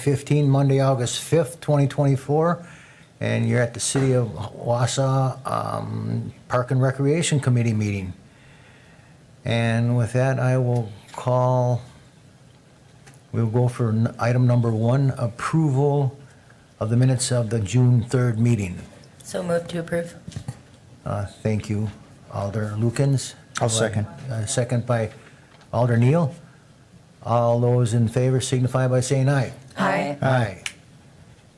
15, Monday, August 5th, 2024. And you're at the City of Wausau Park and Recreation Committee meeting. And with that, we'll go for item number 1, approval of the minutes of the June 3rd meeting. So moved to approve. Thank you, Alder Lukens. I'll second. Second by Alder Neal. All those in favor signify by saying aye. Aye. Aye.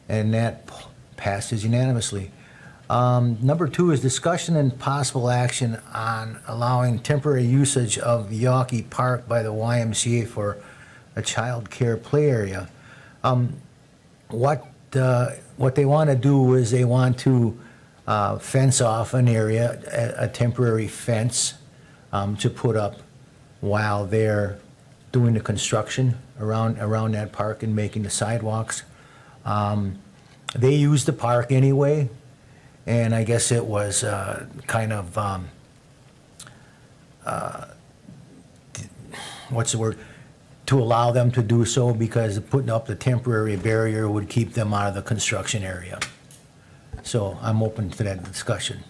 And that passes unanimously. Number 2 is discussion and possible action on allowing temporary usage of Yawkey Park by the YMCA for a child care play area. What they want to do is they want to fence off an area, a temporary fence to put up while they're doing the construction around that park and making the sidewalks. They use the park anyway, and I guess it was kind of, what's the word? To allow them to do so, because putting up the temporary barrier would keep them out of the construction area. So I'm open to that discussion.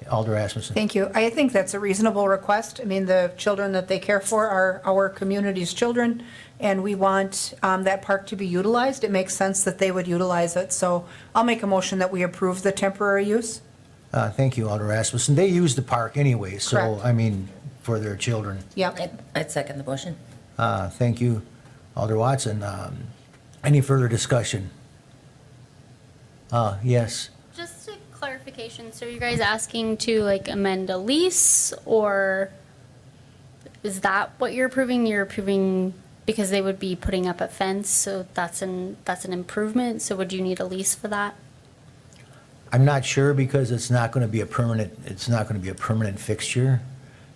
Alder Rasmussen. Thank you. I think that's a reasonable request. I mean, the children that they care for are our community's children, and we want that park to be utilized. It makes sense that they would utilize it. So I'll make a motion that we approve the temporary use. Thank you, Alder Rasmussen. They use the park anyway, so, Correct. I mean, for their children. Yep. I'd second the motion. Thank you, Alder Watson. Any further discussion? Yes. Just a clarification, so you guys asking to like amend a lease, or is that what you're approving? You're approving because they would be putting up a fence, so that's an improvement, so would you need a lease for that? I'm not sure, because it's not going to be a permanent fixture.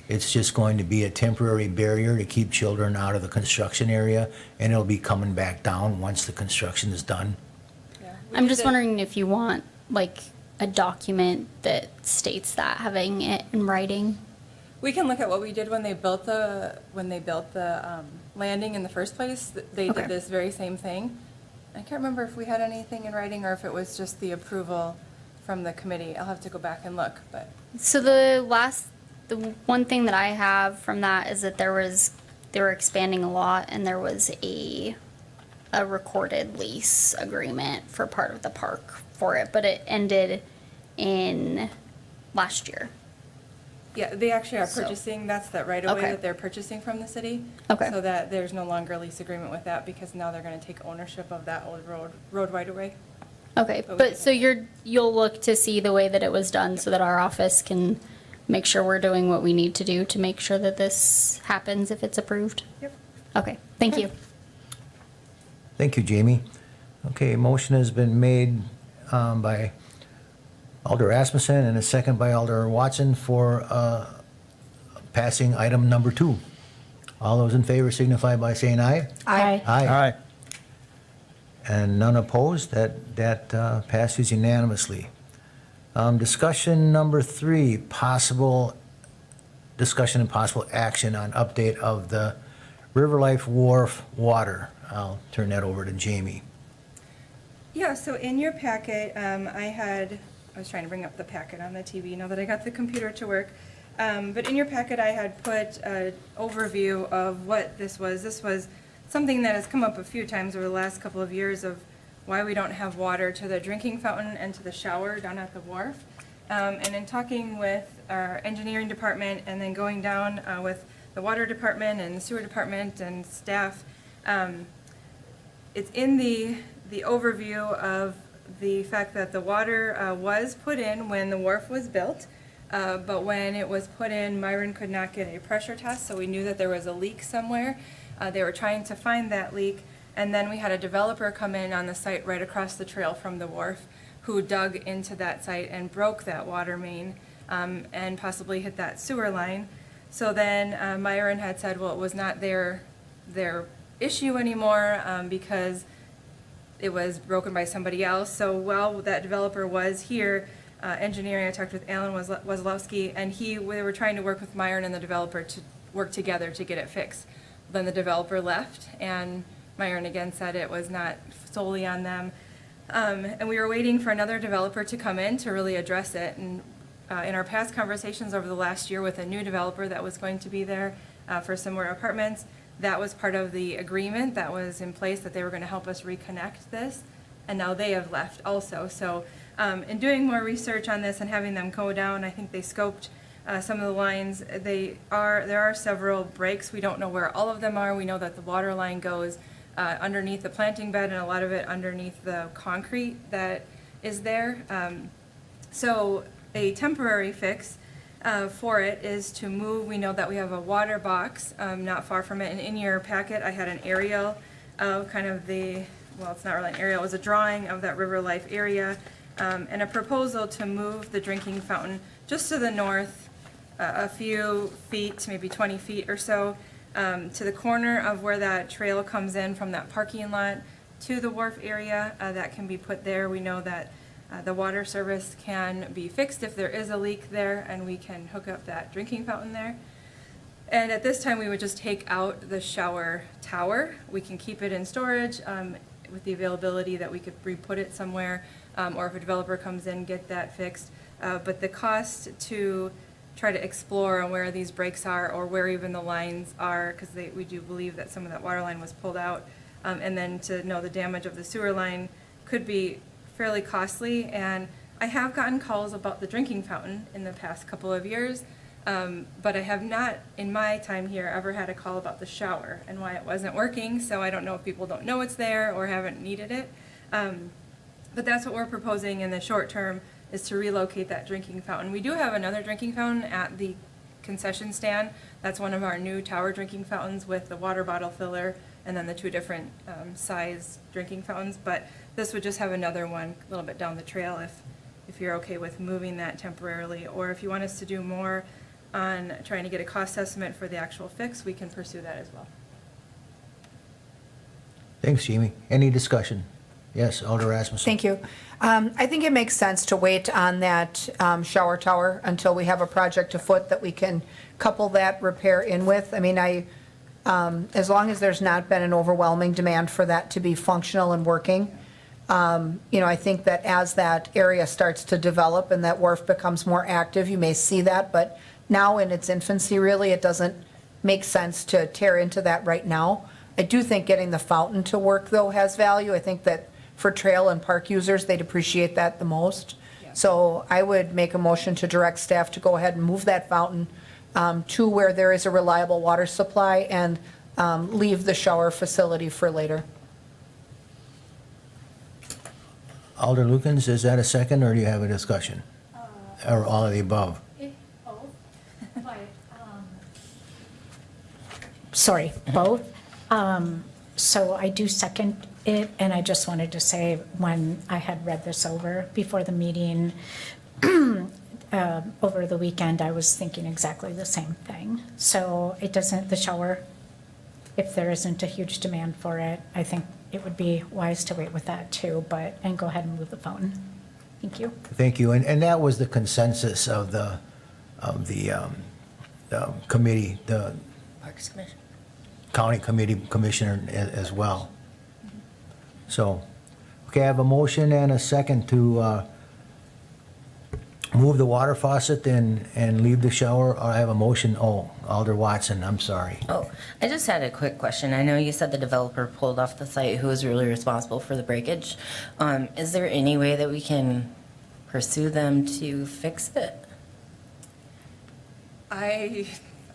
It's just going to be a temporary barrier to keep children out of the construction area, and it'll be coming back down once the construction is done. I'm just wondering if you want like a document that states that, having it in writing. We can look at what we did when they built the landing in the first place. They Okay. did this very same thing. I can't remember if we had anything in writing or if it was just the approval from the committee. I'll have to go back and look, but. So the one thing that I have from that is that they were expanding a lot, and there was a recorded lease agreement for part of the park for it, but it ended in last year. Yeah, they actually are So- purchasing, that's that right away Okay. that they're purchasing from the city. Okay. So that there's no longer a lease agreement with that, because now they're gonna take ownership of that old road right away. Okay, But we but can- so you'll look to see the way that it was done so that our office can make sure we're doing what we need to do to make sure that this happens if it's approved? Yep. Okay, thank you. Thank you, Jamie. Okay, motion has been made by Alder Rasmussen and a second by Alder Watson for passing item number 2. All those in favor signify by saying aye. Aye. Aye. And none opposed. That passes unanimously. Discussion number 3, discussion and possible action on update of the RiverLife Wharf water. I'll turn that over to Jamie. Yeah, so in your packet, I was trying to bring up the packet on the TV now that I got the computer to work. But in your packet, I had put an overview of what this was. This was something that has come up a few times over the last couple of years of why we don't have water to the drinking fountain and to the shower down at the wharf. And in talking with our engineering department and then going down with the water department and the sewer department and staff, it's in the overview of the fact that the water was put in when the wharf was built, but when it was put in, Myron could not get a pressure test, so we knew that there was a leak somewhere. They were trying to find that leak, and then we had a developer come in on the site right across the trail from the wharf who dug into that site and broke that water main and possibly hit that sewer line. So then Myron had said, well, it was not their issue anymore because it was broken by somebody else. So while that developer was here, engineering, I talked with Alan Wazlowski, and they were trying to work with Myron and the developer to work together to get it fixed. Then the developer left, and Myron again said it was not solely on them. And we were waiting for another developer to come in to really address it. And in our past conversations over the last year with a new developer that was going to be there for similar apartments, that was part of the agreement that was in place, that they were going to help us reconnect this. And now they have left also. So in doing more research on this and having them go down, I think they scoped some of the lines. There are several breaks. We don't know where all of them are. We know that the water line goes underneath the planting bed and a lot of it underneath the concrete that is there. So a temporary fix for it is to move. We know that we have a water box not far from it. And in your packet, I had an aerial of kind of well, it's not really an aerial, it was a drawing of that RiverLife area and a proposal to move the drinking fountain just to the north a few feet, maybe 20 feet or so, to the corner of where that trail comes in from that parking lot to the wharf area. That can be put there. We know that the water service can be fixed if there is a leak there, and we can hook up that drinking fountain there. And at this time, we would just take out the shower tower. We can keep it in storage with the availability that we could re-put it somewhere, or if a developer comes in, get that fixed. But the cost to try to explore on where these breaks are or where even the lines are, because we do believe that some of that water line was pulled out, and then to know the damage of the sewer line could be fairly costly. And I have gotten calls about the drinking fountain in the past couple of years, but I have not, in my time here, ever had a call about the shower and why it wasn't working. So I don't know if people don't know it's there or haven't needed it. But that's what we're proposing in the short term, is to relocate that drinking fountain. We do have another drinking fountain at the concession stand. That's one of our new tower drinking fountains with the water bottle filler and then the two different size drinking fountains. But this would just have another one a little bit down the trail if you're okay with moving that temporarily. Or if you want us to do more on trying to get a cost estimate for the actual fix, we can pursue that as well. Thanks, Jamie. Any discussion? Yes, Alder Rasmussen. Thank you. I think it makes sense to wait on that shower tower until we have a project afoot that we can couple that repair in with. I mean, as long as there's not been an overwhelming demand for that to be functional and working, I think that as that area starts to develop and that wharf becomes more active, you may see that. But now in its infancy, really, it doesn't make sense to tear into that right now. I do think getting the fountain to work, though, has value. I think that for trail and park users, they'd appreciate that the most. Yeah. So I would make a motion to direct staff to go ahead and move that fountain to where there is a reliable water supply and leave the shower facility for later. Alder Lukens, is that a second, or do you have a discussion? Or all of the above? Sorry, both. So I do second it, and I just wanted to say, when I had read this over before the meeting, over the weekend, I was thinking exactly the same thing. So it doesn't, the shower, if there isn't a huge demand for it, I think it would be wise to wait with that too, and go ahead and move the fountain. Thank you. Thank you. And that was the consensus of the committee, the Parks Commission. county commissioner as well. So, okay, I have a motion and a second to move the water faucet and leave the shower. Or I have a motion, Alder Watson, I'm sorry. Oh, I just had a quick question. I know you said the developer pulled off the site who was really responsible for the breakage. Is there any way that we can pursue them to fix it?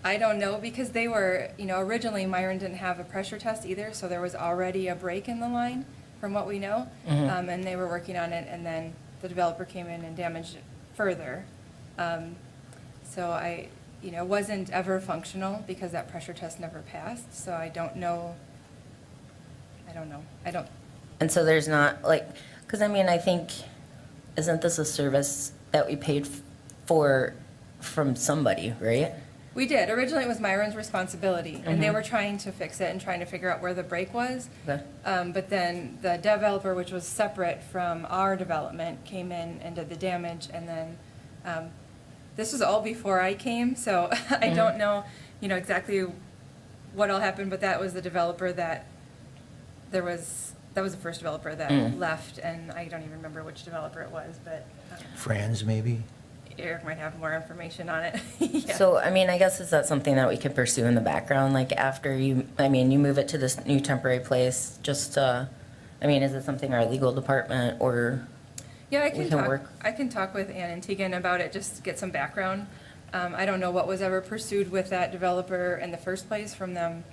I don't know, because they were, originally Myron didn't have a pressure test either, so there was already a break in the line, from what we know. And they were working on it, and then the developer came in and damaged it further. So it wasn't ever functional because that pressure test never passed, so I don't know. And so there's not, because I think, isn't this a service that we paid for from somebody, right? We did. Originally, it was Myron's responsibility, and they were trying to fix it and trying to figure out where the break was. Okay. But then the developer, which was separate from our development, came in and did the damage, and then this was all before I came, so I don't know, exactly what all happened, but that was the developer that that was the first developer that left, and I don't even remember which developer it was, but Friends, maybe? Eric might have more information on it. Yeah. So, I mean, I guess is that something that we could pursue in the background, like after you, I mean, you move it to this new temporary place, just, I mean, is it something our legal department or? Yeah, We can work. I can talk with Ann and Tegan about it, just to get some background. I don't know what was ever pursued with that developer in the first place, from them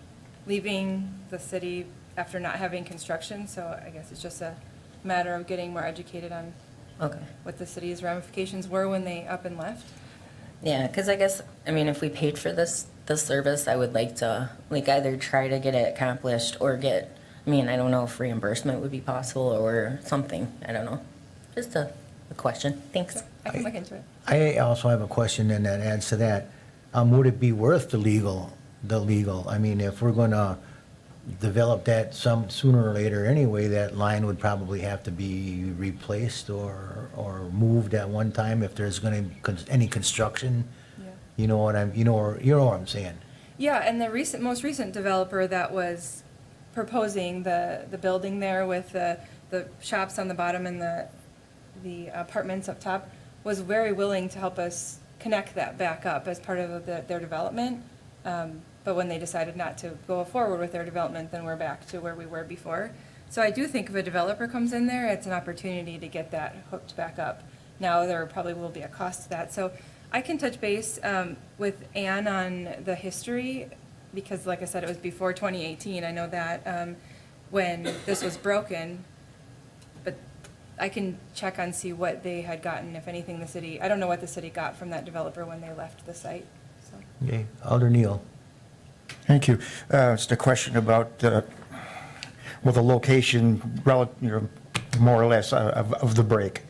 leaving the city after not having construction, so I guess it's just a matter of getting more educated on Okay. what the city's ramifications were when they up and left. Yeah, because I guess, I mean, if we paid for this service, I would like to, like, either try to get it accomplished or get, I mean, I don't know if reimbursement would be possible or something, I don't know. Just a question, thanks. I can look into it. I also have a question and that adds to that. Would it be worth the legal, I mean, if we're gonna develop that some sooner or later anyway, that line would probably have to be replaced or moved at one time if there's gonna be any construction. Yeah. You know what I'm saying? Yeah, and the most recent developer that was proposing the building there with the shops on the bottom and the apartments up top was very willing to help us connect that back up as part of their development. But when they decided not to go forward with their development, then we're back to where we were before. So I do think if a developer comes in there, it's an opportunity to get that hooked back up. Now, there probably will be a cost to that. So I can touch base with Ann on the history, because like I said, it was before 2018. I know that when this was broken, but I can check on, see what they had gotten, if anything, the city, I don't know what the city got from that developer when they left the site, so. Okay, Alder Neal. Thank you. Just a question about, the location, more or less, of the break.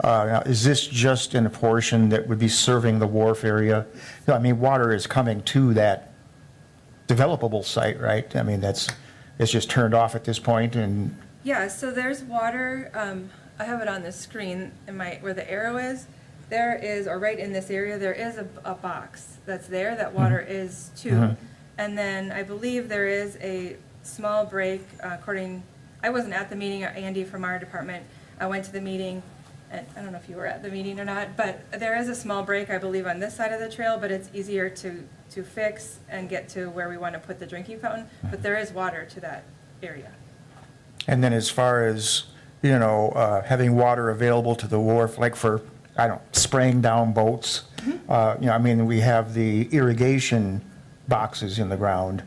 Now, is this just in a portion that would be serving the wharf area? I mean, water is coming to that developable site, right? I mean, it's just turned off at this point, and, Yeah, so there's water, I have it on the screen, where the arrow is, there is, or right in this area, there is a box that's there that water is to. And then I believe there is a small break, I wasn't at the meeting, Andy from our department, I went to the meeting, and I don't know if you were at the meeting or not, but there is a small break, I believe, on this side of the trail, but it's easier to fix and get to where we want to put the drinking fountain, but there is water to that area. and then as far as, having water available to the wharf, like for, I don't know, spraying down boats. I mean, we have the irrigation boxes in the ground,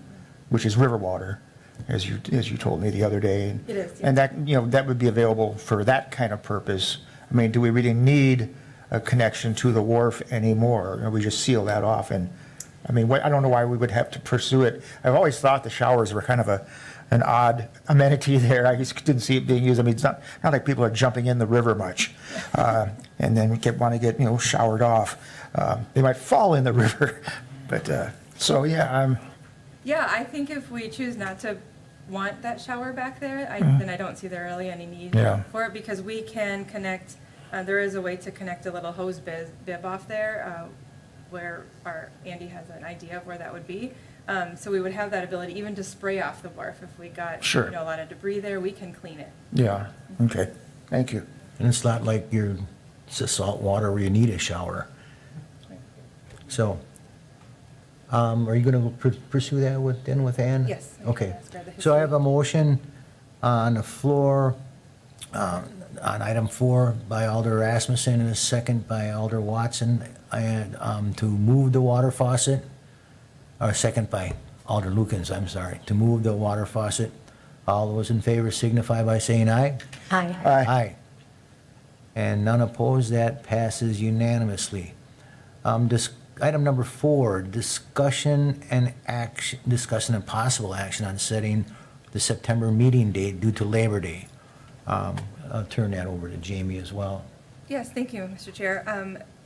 which is river water, as you told me the other day. It is, yeah. And that, that would be available for that kind of purpose. I mean, do we really need a connection to the wharf anymore? Or we just seal that off? And, I mean, I don't know why we would have to pursue it. I've always thought the showers were kind of an odd amenity there. I just didn't see it being used. I mean, it's not like people are jumping in the river much, and then want to get, showered off. They might fall in the river, but, so, yeah, Yeah, I think if we choose not to want that shower back there, then I don't see there really any need Yeah. for it, because we can connect, there is a way to connect a little hose bib off there, where Andy has an idea of where that would be. So we would have that ability even to spray off the wharf if we got, Sure. a lot of debris there, we can clean it. yeah, okay, thank you. And it's not like it's a salt water where you need a shower. So, are you gonna pursue that with Ann? Yes. Okay. Ask her the So I history. have a motion on the floor, on item 4 by Alder Rasmussen and a second by Alder Watson, and, to move the water faucet, or second by Alder Lukens, I'm sorry, to move the water faucet. All those in favor signify by saying aye. Aye. Aye. And none opposed, that passes unanimously. Item number 4, discussion and possible action on setting the September meeting date due to Labor Day. I'll turn that over to Jamie as well. Yes, thank you, Mr. Chair.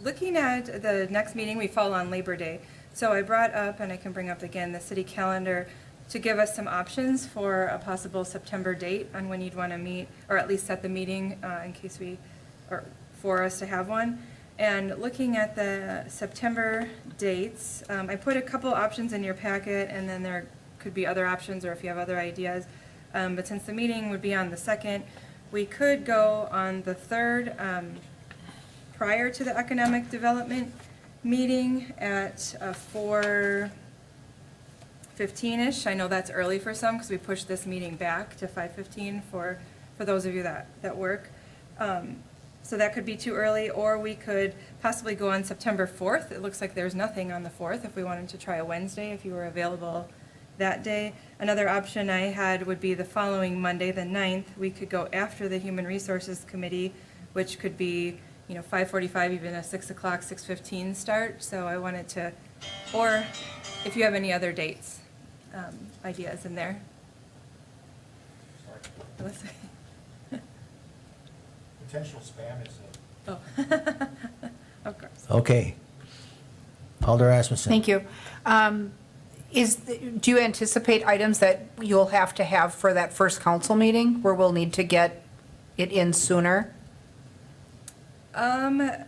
Looking at the next meeting, we fall on Labor Day. So I brought up, and I can bring up again, the city calendar to give us some options for a possible September date on when you'd want to meet, or at least set the meeting in case or for us to have one. And looking at the September dates, I put a couple options in your packet, and then there could be other options, or if you have other ideas. But since the meeting would be on the 2nd, we could go on the 3rd, prior to the economic development meeting at 4:15-ish. I know that's early for some because we pushed this meeting back to 5:15 for those of you that work. So that could be too early, or we could possibly go on September 4th. It looks like there's nothing on the 4th if we wanted to try a Wednesday, if you were available that day. Another option I had would be the following Monday, the 9th. We could go after the Human Resources Committee, which could be, 5:45, even a 6 o'clock, 6:15 start. So I wanted to, or if you have any other dates, ideas in there. Let's see. Potential spam is Oh, of course. Okay. Alder Asmussen. Thank you. Do you anticipate items that you'll have to have for that first council meeting where we'll need to get it in sooner? Well,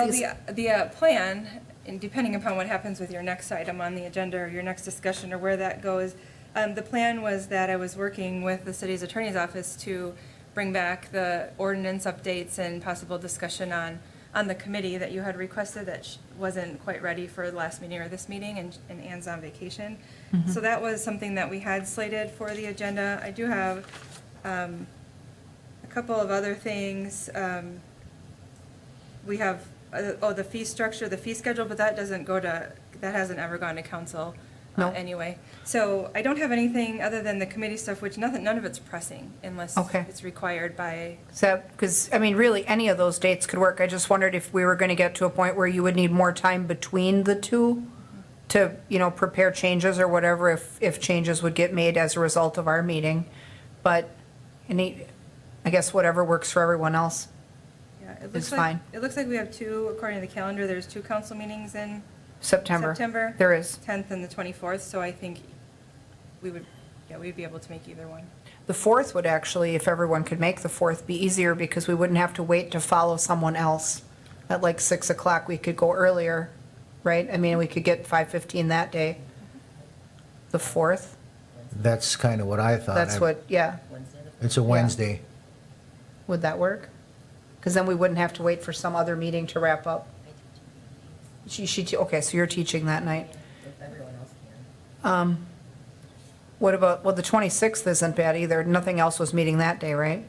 the plan, and depending upon what happens with your next item on the agenda or your next discussion or where that goes, the plan was that I was working with the city's attorney's office to bring back the ordinance updates and possible discussion on the committee that you had requested that wasn't quite ready for the last meeting or this meeting, and Ann's on vacation. So that was something that we had slated for the agenda. I do have a couple of other things. We have, the fee structure, the fee schedule, but that hasn't ever gone to council No. anyway. So I don't have anything other than the committee stuff, which none of it's pressing unless Okay. it's required by, Because, really, any of those dates could work. I just wondered if we were going to get to a point where you would need more time between the two to, prepare changes or whatever, if changes would get made as a result of our meeting. But I guess whatever works for everyone else. yeah, it It's looks fine. like, it looks like we have two, according to the calendar, there's two council meetings in September. September. There is. 10th and the 24th, so I think we'd be able to make either one. The 4th would actually, if everyone could make the 4th, be easier because we wouldn't have to wait to follow someone else. At like 6 o'clock, we could go earlier, right? We could get 5:15 that day. The 4th, That's kind of what I thought. that's what, yeah. It's a Wednesday. Would that work? Because then we wouldn't have to wait for some other meeting to wrap up. Okay, so you're teaching that night. What about, the 26th isn't bad either. Nothing else was meeting that day, right?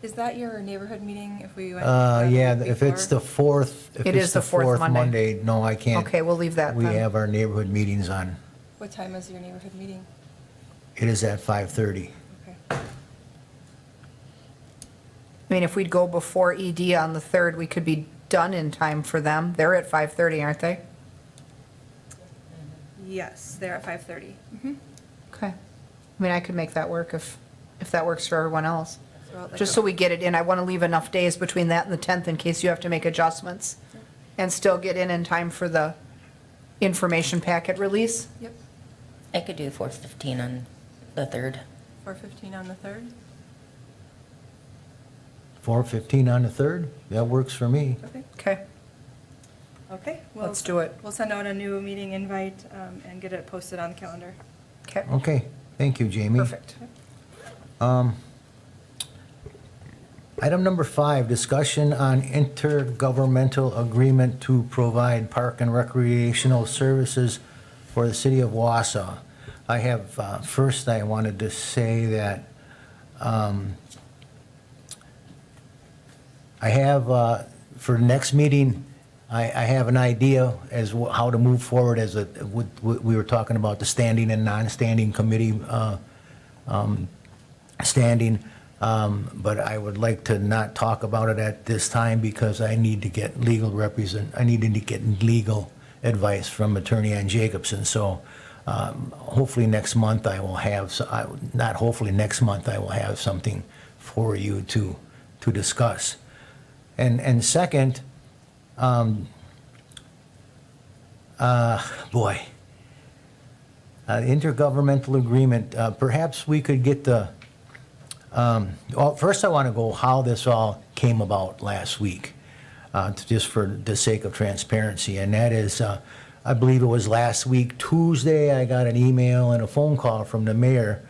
Is that your neighborhood meeting if we went? Yeah, if it's the fourth. It is the fourth Monday. No, I can't. Okay, we'll leave that We then. have our neighborhood meetings on. What time is your neighborhood meeting? It is at 5:30. Okay. If we'd go before ED on the 3rd, we could be done in time for them. They're at 5:30, aren't they? Yes, they're at 5:30. Okay. I could make that work if that works for everyone else. So like Just so we get it in, I want to leave enough days between that and the 10th in case you have to make adjustments and still get in time for the information packet release. Yep, I could do 4:15 on the 3rd. 4:15 on the 3rd. 4:15 on the 3rd? That works for me. Okay. Okay, Okay. let's do it. We'll send out a new meeting invite and get it posted on the calendar. Okay, Okay, thank you, Jamie. perfect. Item number 5, discussion on intergovernmental agreement to provide park and recreational services for the city of Wausau. I have, first I wanted to say that I have, for next meeting, I have an idea as how to move forward we were talking about the standing and non-standing committee standing. But I would like to not talk about it at this time because I need to get legal advice from Attorney Ann Jacobson. So hopefully next month I will have, not hopefully next month I will have something for you to discuss. And second, intergovernmental agreement, perhaps we could get well, first I want to go how this all came about last week, just for the sake of transparency. And that is, I believe it was last week, Tuesday, I got an email and a phone call from the mayor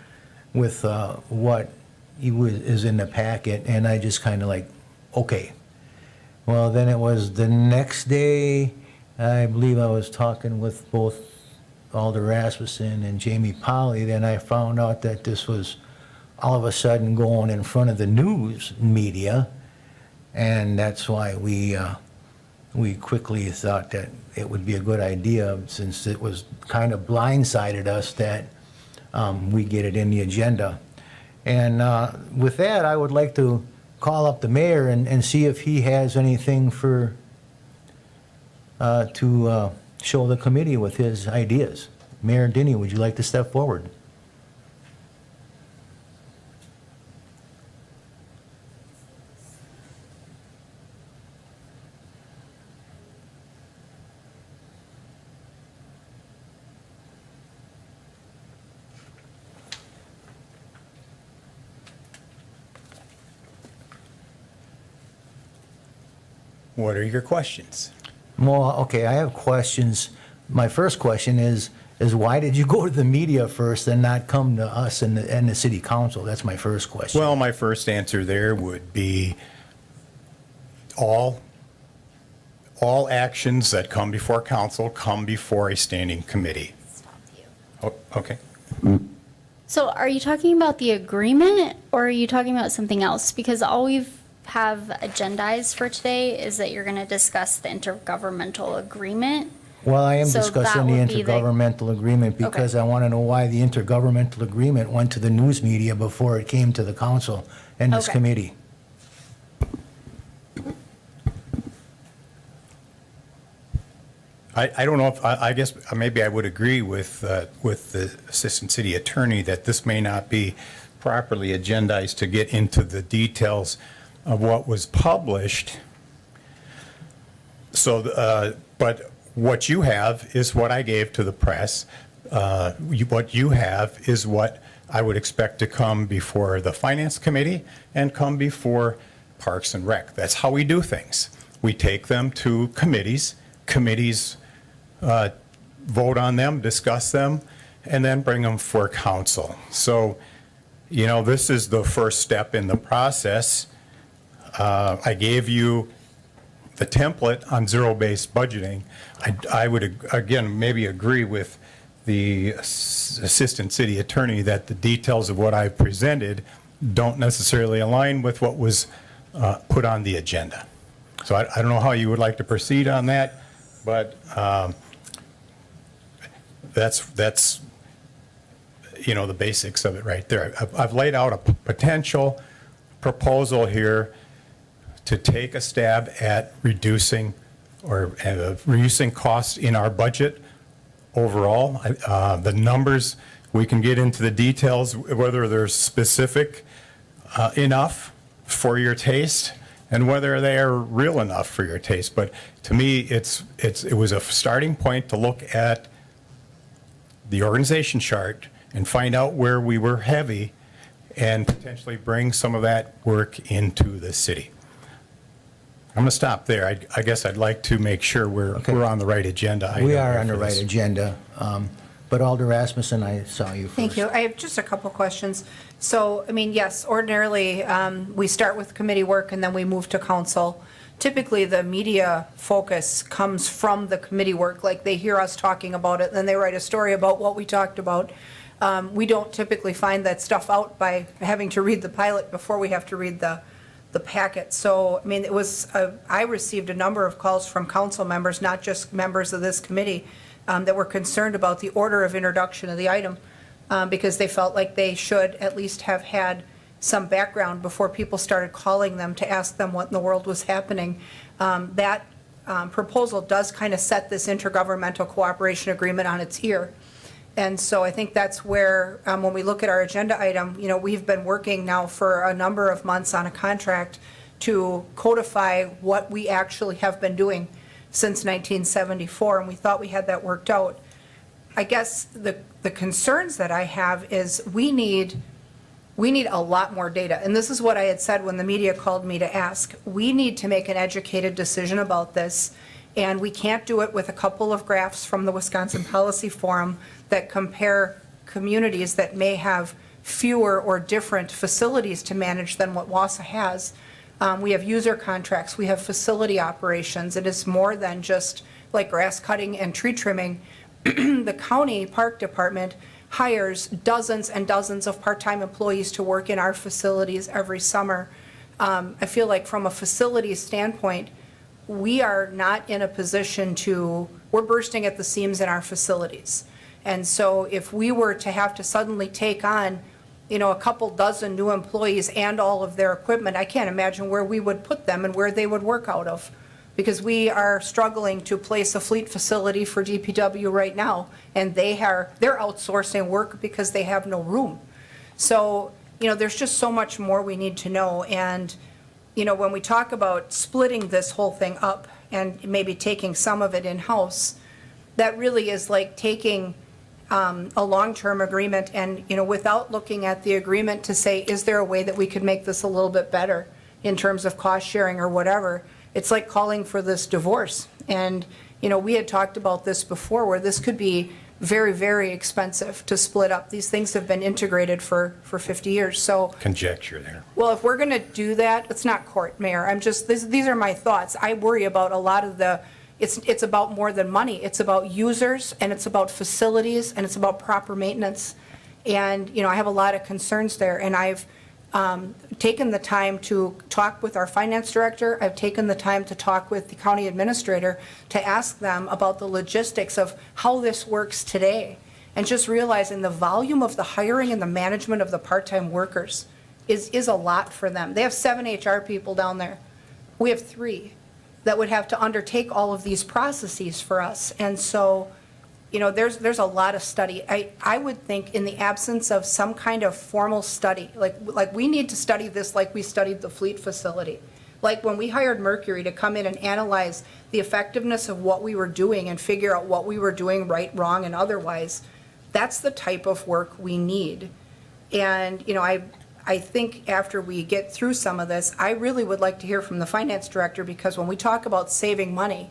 with what is in the packet, and I just kind of like, okay. Well, then it was the next day, I believe I was talking with both Alder Rasmussen and Jamie Polly, then I found out that this was all of a sudden going in front of the news media, and that's why we quickly thought that it would be a good idea, since it was kind of blindsided us, that we get it in the agenda. And with that, I would like to call up the mayor and see if he has anything for, to show the committee with his ideas. Mayor Denny, would you like to step forward? What are your questions? Well, okay, I have questions. My first question is why did you go to the media first and not come to us and the city council? That's my first question. Well, my first answer there would be all actions that come before council come before a standing committee. Oh, okay. So are you talking about the agreement or are you talking about something else? Because all we've have agendized for today is that you're going to discuss the intergovernmental agreement. Well, I am So discussing that the would be the- intergovernmental agreement because I want to know why the intergovernmental agreement went to the news media before it came to the council and this Okay. committee. I don't know if, I guess maybe I would agree with the assistant city attorney that this may not be properly agendized to get into the details of what was published. So, but what you have is what I gave to the press. What you have is what I would expect to come before the finance committee and come before Parks and Rec. That's how we do things. We take them to committees. Committees vote on them, discuss them, and then bring them for council. So, you know, this is the first step in the process. I gave you the template on zero-based budgeting. I would, again, maybe agree with the assistant city attorney that the details of what I've presented don't necessarily align with what was put on the agenda. So I don't know how you would like to proceed on that, but that's you know, the basics of it right there. I've laid out a potential proposal here to take a stab at reducing costs in our budget overall. The numbers, we can get into the details, whether they're specific enough for your taste and whether they are real enough for your taste. But to me, it was a starting point to look at the organization chart and find out where we were heavy and potentially bring some of that work into the city. I'm going to stop there. I guess I'd like to make sure we're on the right agenda. We are on the right agenda. But Alder Rasmussen, I saw you first. Thank you. I have just a couple questions. So, I mean, yes, ordinarily, we start with committee work and then we move to council. Typically, the media focus comes from the committee work, like they hear us talking about it, then they write a story about what we talked about. We don't typically find that stuff out by having to read the pilot before we have to read the packet. So, I mean, I received a number of calls from council members, not just members of this committee, that were concerned about the order of introduction of the item, because they felt like they should at least have had some background before people started calling them to ask them what in the world was happening. That proposal does kind of set this intergovernmental cooperation agreement on its ear. And so I think that's where, when we look at our agenda item, you know, we've been working now for a number of months on a contract to codify what we actually have been doing since 1974, and we thought we had that worked out. I guess the concerns that I have is we need a lot more data. And this is what I had said when the media called me to ask. We need to make an educated decision about this, and we can't do it with a couple of graphs from the Wisconsin Policy Forum that compare communities that may have fewer or different facilities to manage than what Wausau has. We have user contracts, we have facility operations. It is more than just like grass cutting and tree trimming. The county park department hires dozens and dozens of part-time employees to work in our facilities every summer. I feel like from a facilities standpoint, we are not in a position we're bursting at the seams in our facilities. And so if we were to have to suddenly take on, a couple dozen new employees and all of their equipment, I can't imagine where we would put them and where they would work out of. Because we are struggling to place a fleet facility for DPW right now, and they're outsourcing work because they have no room. So, there's just so much more we need to know. And, when we talk about splitting this whole thing up and maybe taking some of it in-house, that really is like taking a long-term agreement and, without looking at the agreement to say, is there a way that we could make this a little bit better in terms of cost sharing or whatever? It's like calling for this divorce. And, we had talked about this before where this could be very, very expensive to split up. These things have been integrated for 50 years. So, Conjecture there. well, if we're going to do that, it's not court, Mayor. These are my thoughts. I worry about a lot of it's about more than money. It's about users, and it's about facilities, and it's about proper maintenance. And, I have a lot of concerns there. And I've taken the time to talk with our finance director. I've taken the time to talk with the county administrator to ask them about the logistics of how this works today. And just realizing the volume of the hiring and the management of the part-time workers is a lot for them. They have 7 HR people down there. We have 3 that would have to undertake all of these processes for us. And so, there's a lot of study. I would think in the absence of some kind of formal study, like we need to study this like we studied the fleet facility. Like when we hired Mercury to come in and analyze the effectiveness of what we were doing and figure out what we were doing right, wrong, and otherwise, that's the type of work we need. And, I think after we get through some of this, I really would like to hear from the finance director, because when we talk about saving money,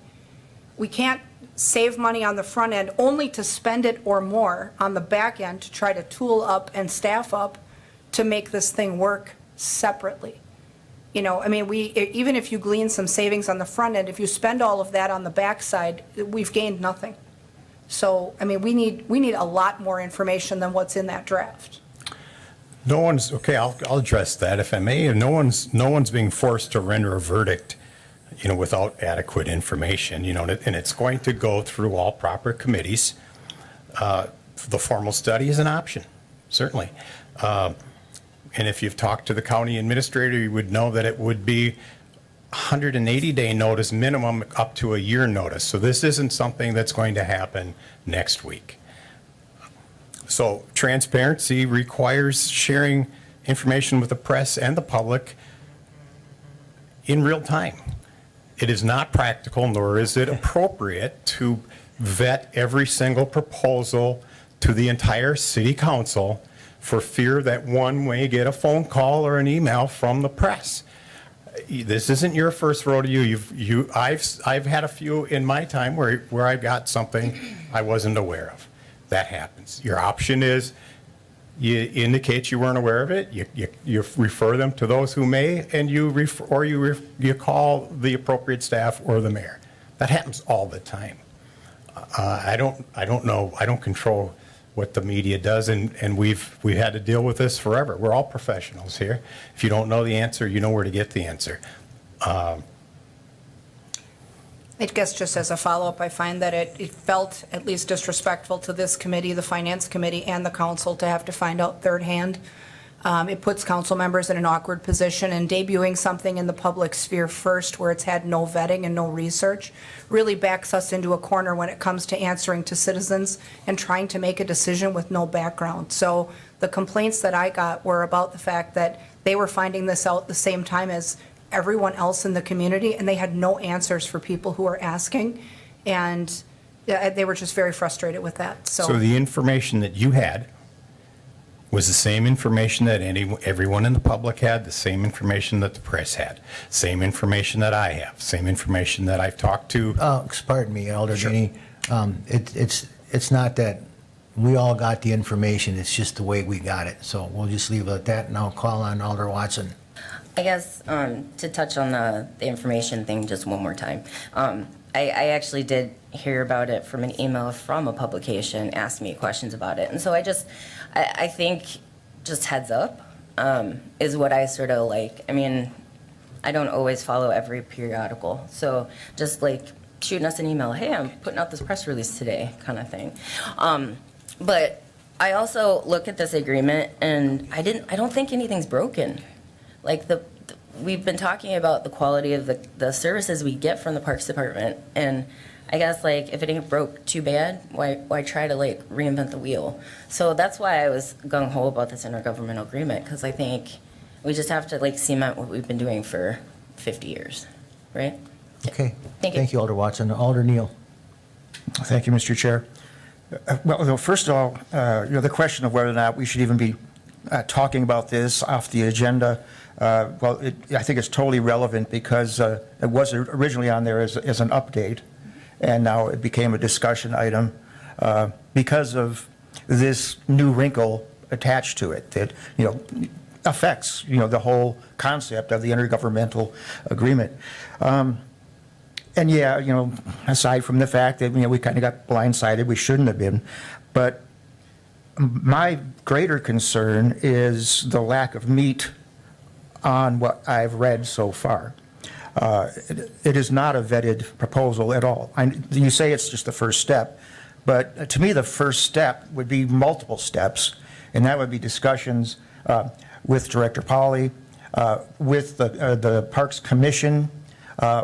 we can't save money on the front end only to spend it or more on the back end to try to tool up and staff up to make this thing work separately. Even if you glean some savings on the front end, if you spend all of that on the backside, we've gained nothing. So, we need a lot more information than what's in that draft. Okay, I'll address that if I may. No one's being forced to render a verdict, without adequate information, and it's going to go through all proper committees. The formal study is an option, certainly. And if you've talked to the county administrator, you would know that it would be 180-day notice minimum up to a year notice. So this isn't something that's going to happen next week. So transparency requires sharing information with the press and the public in real time. It is not practical, nor is it appropriate to vet every single proposal to the entire city council for fear that one may get a phone call or an email from the press. This isn't your first rodeo. I've had a few in my time where I got something I wasn't aware of. That happens. Your option is you indicate you weren't aware of it, you refer them to those who may, and you call the appropriate staff or the mayor. That happens all the time. I don't know. I don't control what the media does, and we've had to deal with this forever. We're all professionals here. If you don't know the answer, you know where to get the answer. I guess just as a follow-up, I find that it felt at least disrespectful to this committee, the finance committee, and the council to have to find out third hand. It puts council members in an awkward position, and debuting something in the public sphere first where it's had no vetting and no research really backs us into a corner when it comes to answering to citizens and trying to make a decision with no background. So the complaints that I got were about the fact that they were finding this out at the same time as everyone else in the community, and they had no answers for people who were asking, and they were just very frustrated with that. So the information that you had was the same information that everyone in the public had, the same information that the press had, same information that I have, same information that I've talked to. Pardon me, Elder Jenny. It's not that we all got the information, it's just the way we got it. So we'll just leave it at that, and I'll call on Alder Watson. I guess to touch on the information thing just one more time. I actually did hear about it from an email from a publication, asked me questions about it. And so I think just heads up is what I sort of like. I mean, I don't always follow every periodical. So just like shooting us an email, hey, I'm putting out this press release today kind of thing. But I also look at this agreement and I don't think anything's broken. Like we've been talking about the quality of the services we get from the Parks Department, and I guess like if it ain't broke, too bad. Why try to like reinvent the wheel? So that's why I was gung ho about this intergovernmental agreement, because I think we just have to like cement what we've been doing for 50 years, right? Okay. Thank you. Thank you, Alder Watson. Alder Neal. Thank you, Mr. Chair. Well, first of all, the question of whether or not we should even be talking about this off the agenda, I think it's totally relevant because it was originally on there as an update, and now it became a discussion item because of this new wrinkle attached to it that, affects, the whole concept of the intergovernmental agreement. And yeah, aside from the fact that, we kind of got blindsided, we shouldn't have been, but my greater concern is the lack of meat on what I've read so far. It is not a vetted proposal at all. You say it's just the first step, but to me, the first step would be multiple steps, and that would be discussions with Director Polly, with the Parks Commission,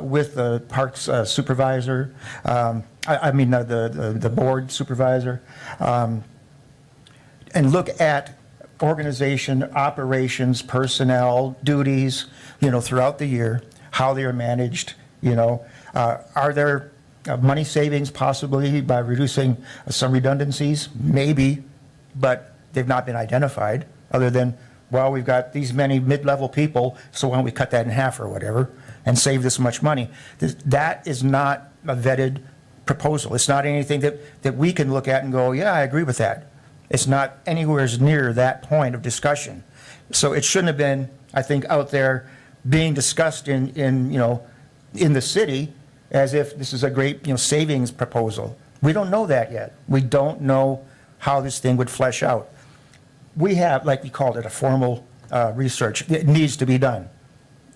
with the Parks Supervisor, the board supervisor, and look at organization, operations, personnel, duties, throughout the year, how they are managed, are there money savings possibly by reducing some redundancies? Maybe, but they've not been identified other than, well, we've got these many mid-level people, so why don't we cut that in half or whatever and save this much money? That is not a vetted proposal. It's not anything that we can look at and go, yeah, I agree with that. It's not anywhere near that point of discussion. So it shouldn't have been, I think, out there being discussed in the city as if this is a great, savings proposal. We don't know that yet. We don't know how this thing would flesh out. We have, like we called it, a formal research. It needs to be done.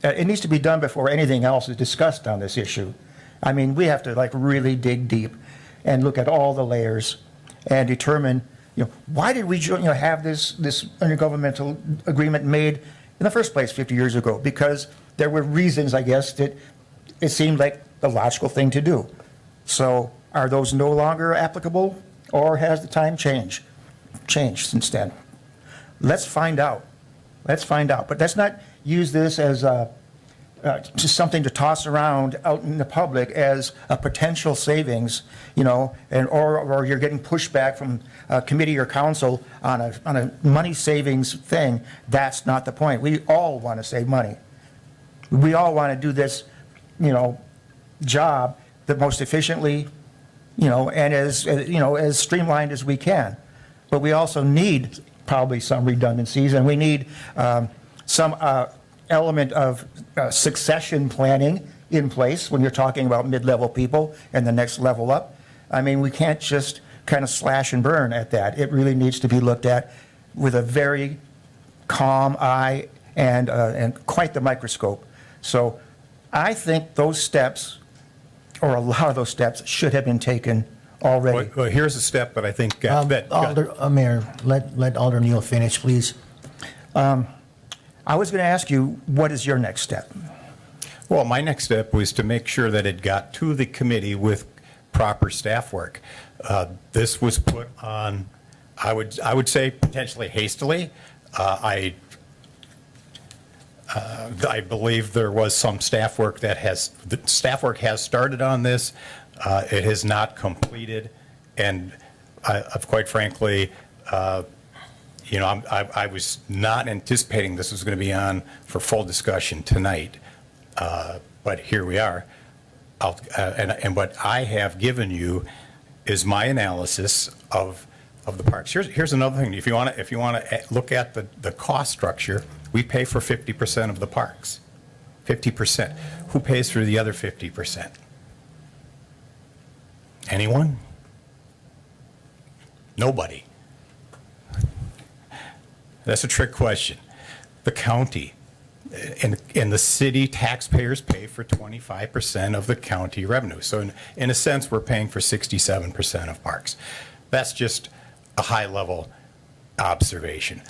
It needs to be done before anything else is discussed on this issue. I mean, we have to really dig deep and look at all the layers and determine, why did we have this intergovernmental agreement made in the first place 50 years ago? Because there were reasons, I guess, that it seemed like the logical thing to do. So are those no longer applicable, or has the time changed since then? Let's find out. But let's not use this as just something to toss around out in the public as a potential savings, or you're getting pushback from committee or council on a money savings thing. That's not the point. We all want to save money. We all want to do this, job the most efficiently, and as streamlined as we can. But we also need probably some redundancies, and we need some element of succession planning in place when you're talking about mid-level people and the next level up. I mean, we can't just kind of slash and burn at that. It really needs to be looked at with a very calm eye and quite the microscope. So I think those steps, or a lot of those steps, should have been taken already. Well, here's a step that I think Mayor, let Alder Neal finish, please. I was going to ask you, what is your next step? Well, my next step was to make sure that it got to the committee with proper staff work. This was put on, I would say, potentially hastily. I believe there was some staff work has started on this. It has not completed, and quite frankly, I was not anticipating this was going to be on for full discussion tonight, but here we are. And what I have given you is my analysis of of the parks. Here's another thing. If you want to look at the cost structure, we pay for 50% of the parks. 50%. Who pays for the other 50%? Anyone? Nobody. That's a trick question. The county and the city taxpayers pay for 25% of the county revenue. So in a sense, we're paying for 67% of parks. That's just a high-level observation.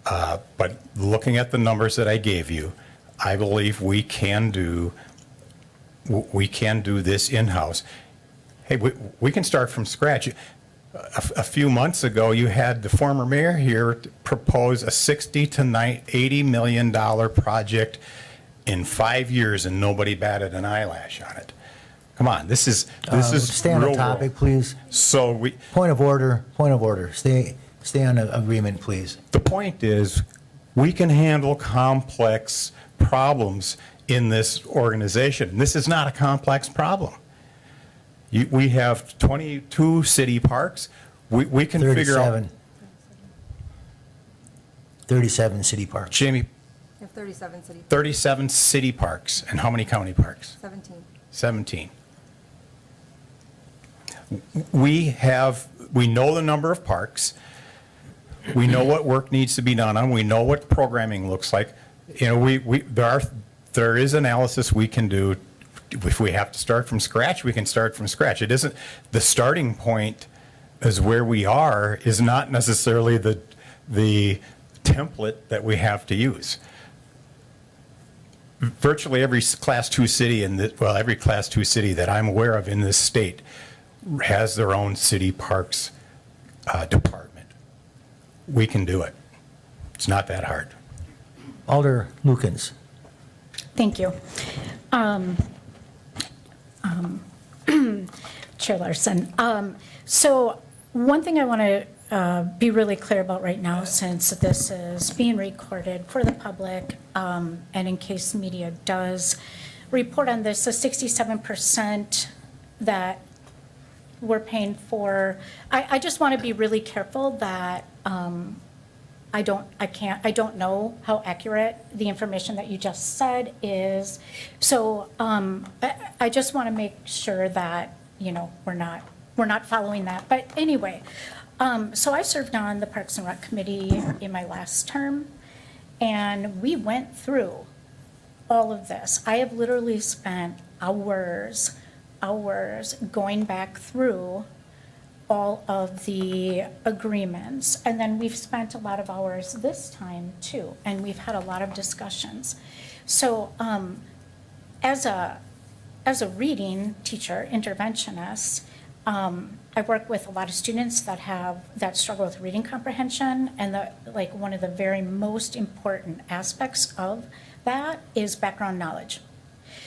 But looking at the numbers that I gave you, I believe we can do this in-house. Hey, we can start from scratch. A few months ago, you had the former mayor here propose a $60 to $80 million project in 5 years, and nobody batted an eyelash on it. Come on, this is Stay on the real topic, world. please. So we, Point of order, point of order. Stay on the agreement, please. the point is, we can handle complex problems in this organization. This is not a complex problem. We have 22 city parks. We can figure out. 37 city parks. Jamie, We have 37 city, 37 city parks, and how many county parks? 17. 17. We know the number of parks. We know what work needs to be done on. We know what programming looks like. You know, there is analysis we can do. If we have to start from scratch, we can start from scratch. It isn't, the starting point is where we are, is not necessarily the template that we have to use. Virtually every Class 2 city every Class 2 city that I'm aware of in this state has their own city parks department. We can do it. It's not that hard. Alder Lukens. Thank you. Chair Larson. So one thing I want to be really clear about right now, since this is being recorded for the public, and in case media does report on this, the 67% that we're paying for, I just want to be really careful that I don't know how accurate the information that you just said is. So I just want to make sure that, you know, we're not following that. But anyway, so I served on the Parks and Rec Committee in my last term, and we went through all of this. I have literally spent hours going back through all of the agreements. And then we've spent a lot of hours this time too, and we've had a lot of discussions. So as a reading teacher, interventionist, I work with a lot of students that struggle with reading comprehension, and one of the very most important aspects of that is background knowledge.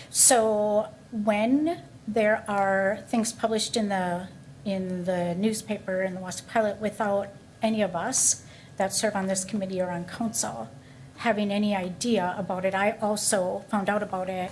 So when there are things published in the newspaper, in the Wausau Pilot, without any of us that serve on this committee or on council having any idea about it, I also found out about it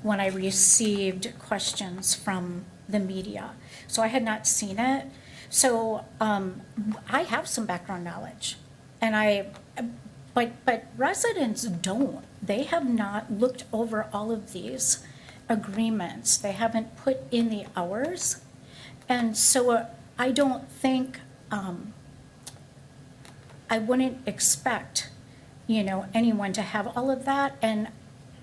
when I received questions from the media. So I had not seen it. So I have some background knowledge, but residents don't. They have not looked over all of these agreements. They haven't put in the hours. And so I don't think, I wouldn't expect, anyone to have all of that. And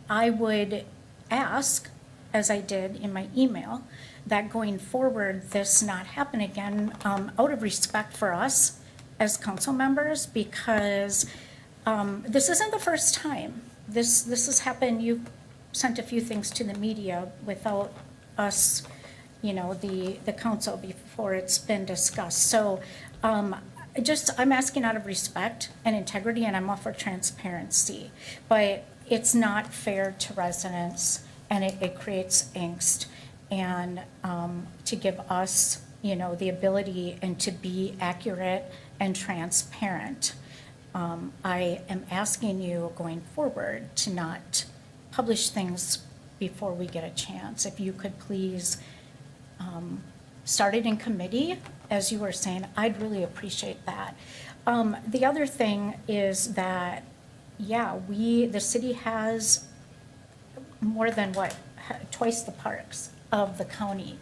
I would ask, as I did in my email, that going forward, this not happen again, out of respect for us as council members, because this isn't the first time. This has happened. You sent a few things to the media without us, the council, before it's been discussed. So I'm asking out of respect and integrity, and I'm all for transparency. But it's not fair to residents, and it creates angst. And to give us, the ability and to be accurate and transparent. I am asking you going forward to not publish things before we get a chance. If you could please start it in committee as you were saying, I'd really appreciate that. The other thing is that, yeah, the city has more than twice the parks of the county.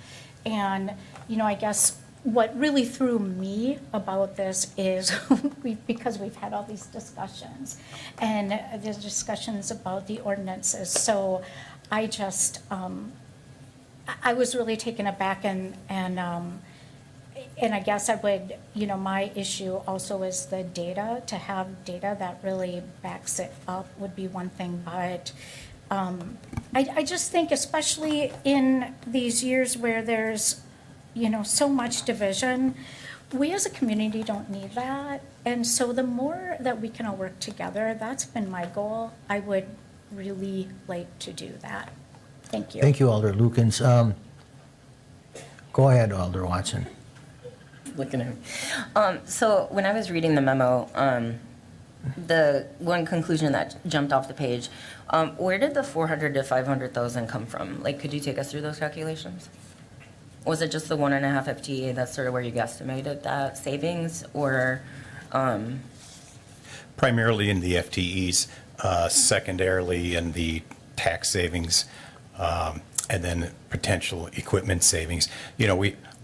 And, I guess what really threw me about this is because we've had all these discussions and the discussions about the ordinances. So I just, I was really taken aback and I guess I would, my issue also is the data. To have data that really backs it up would be one thing, but I just think especially in these years where there's, so much division, we as a community don't need that. And so the more that we can all work together, that's been my goal. I would really like to do that. Thank you. Thank you, Alder Lukens. Go ahead, Alder Watson. Looking at me. So when I was reading the memo, the one conclusion that jumped off the page, where did the 400 to 500,000 come from? Like, could you take us through those calculations? Was it just the 1.5 FTE? That's sort of where you guesstimated that savings, or? Primarily in the FTEs, secondarily in the tax savings, and then potential equipment savings. We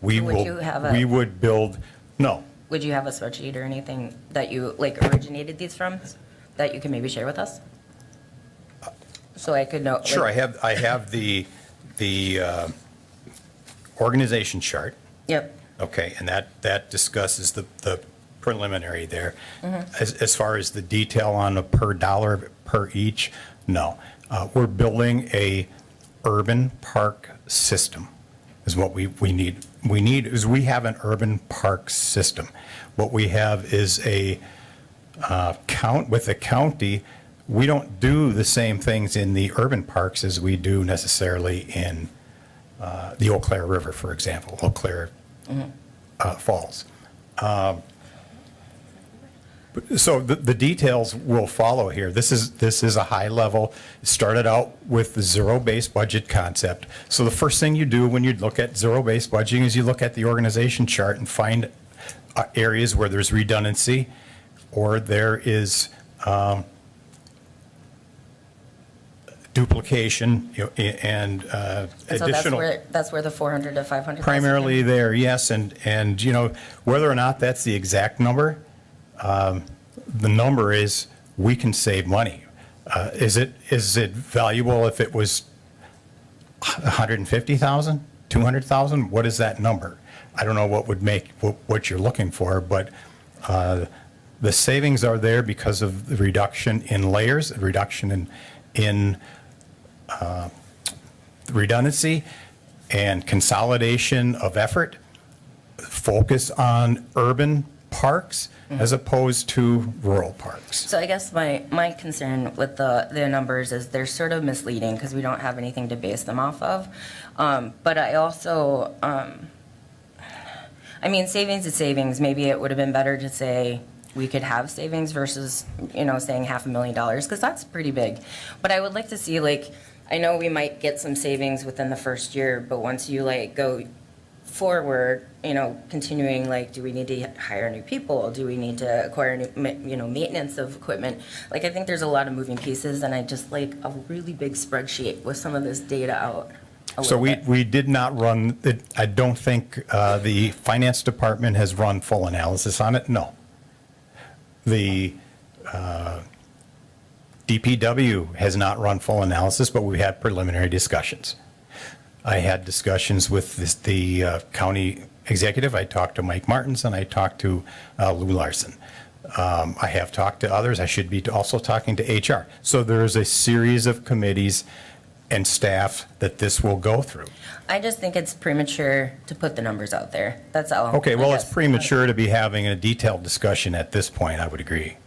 Would you have a- we would build, no. Would you have a spreadsheet or anything that you, originated these from, that you can maybe share with us? So I could know. Sure, I have the organization chart, Yep. okay, and that discusses the preliminary there. As far as the detail on a per dollar per each, no. We're building a urban park system is what we need. We have an urban park system. What we have is a with the county. We don't do the same things in the urban parks as we do necessarily in the Eau Claire River, for example, Eau Claire Falls. So the details will follow here. This is a high level. It started out with the zero-based budget concept. So the first thing you do when you look at zero-based budgeting is you look at the organization chart and find areas where there's redundancy or there is duplication, and So additional. that's where the 400 to 500. Primarily there, yes, and whether or not that's the exact number, the number is we can save money. Is it valuable if it was 150,000, 200,000? What is that number? I don't know what would make what you're looking for, but the savings are there because of the reduction in layers, the reduction in redundancy and consolidation of effort, focus on urban parks as opposed to rural parks. So I guess my concern with the numbers is they're sort of misleading because we don't have anything to base them off of. But I also, savings is savings. Maybe it would have been better to say we could have savings versus, saying $500,000, because that's pretty big. But I would like to see, I know we might get some savings within the first year, but once you go forward, continuing, do we need to hire new people? Do we need to acquire new, maintenance of equipment? I think there's a lot of moving pieces, and I just like a really big spreadsheet with some of this data out. So we did not run, I don't think the finance department has run full analysis on it, no. The DPW has not run full analysis, but we had preliminary discussions. I had discussions with the county executive. I talked to Mike Martins and I talked to Lou Larson. I have talked to others. I should be also talking to HR. So there's a series of committees and staff that this will go through. I just think it's premature to put the numbers out there. That's all. Okay, well, I it's guess. premature to be having a detailed discussion at this point, I would agree.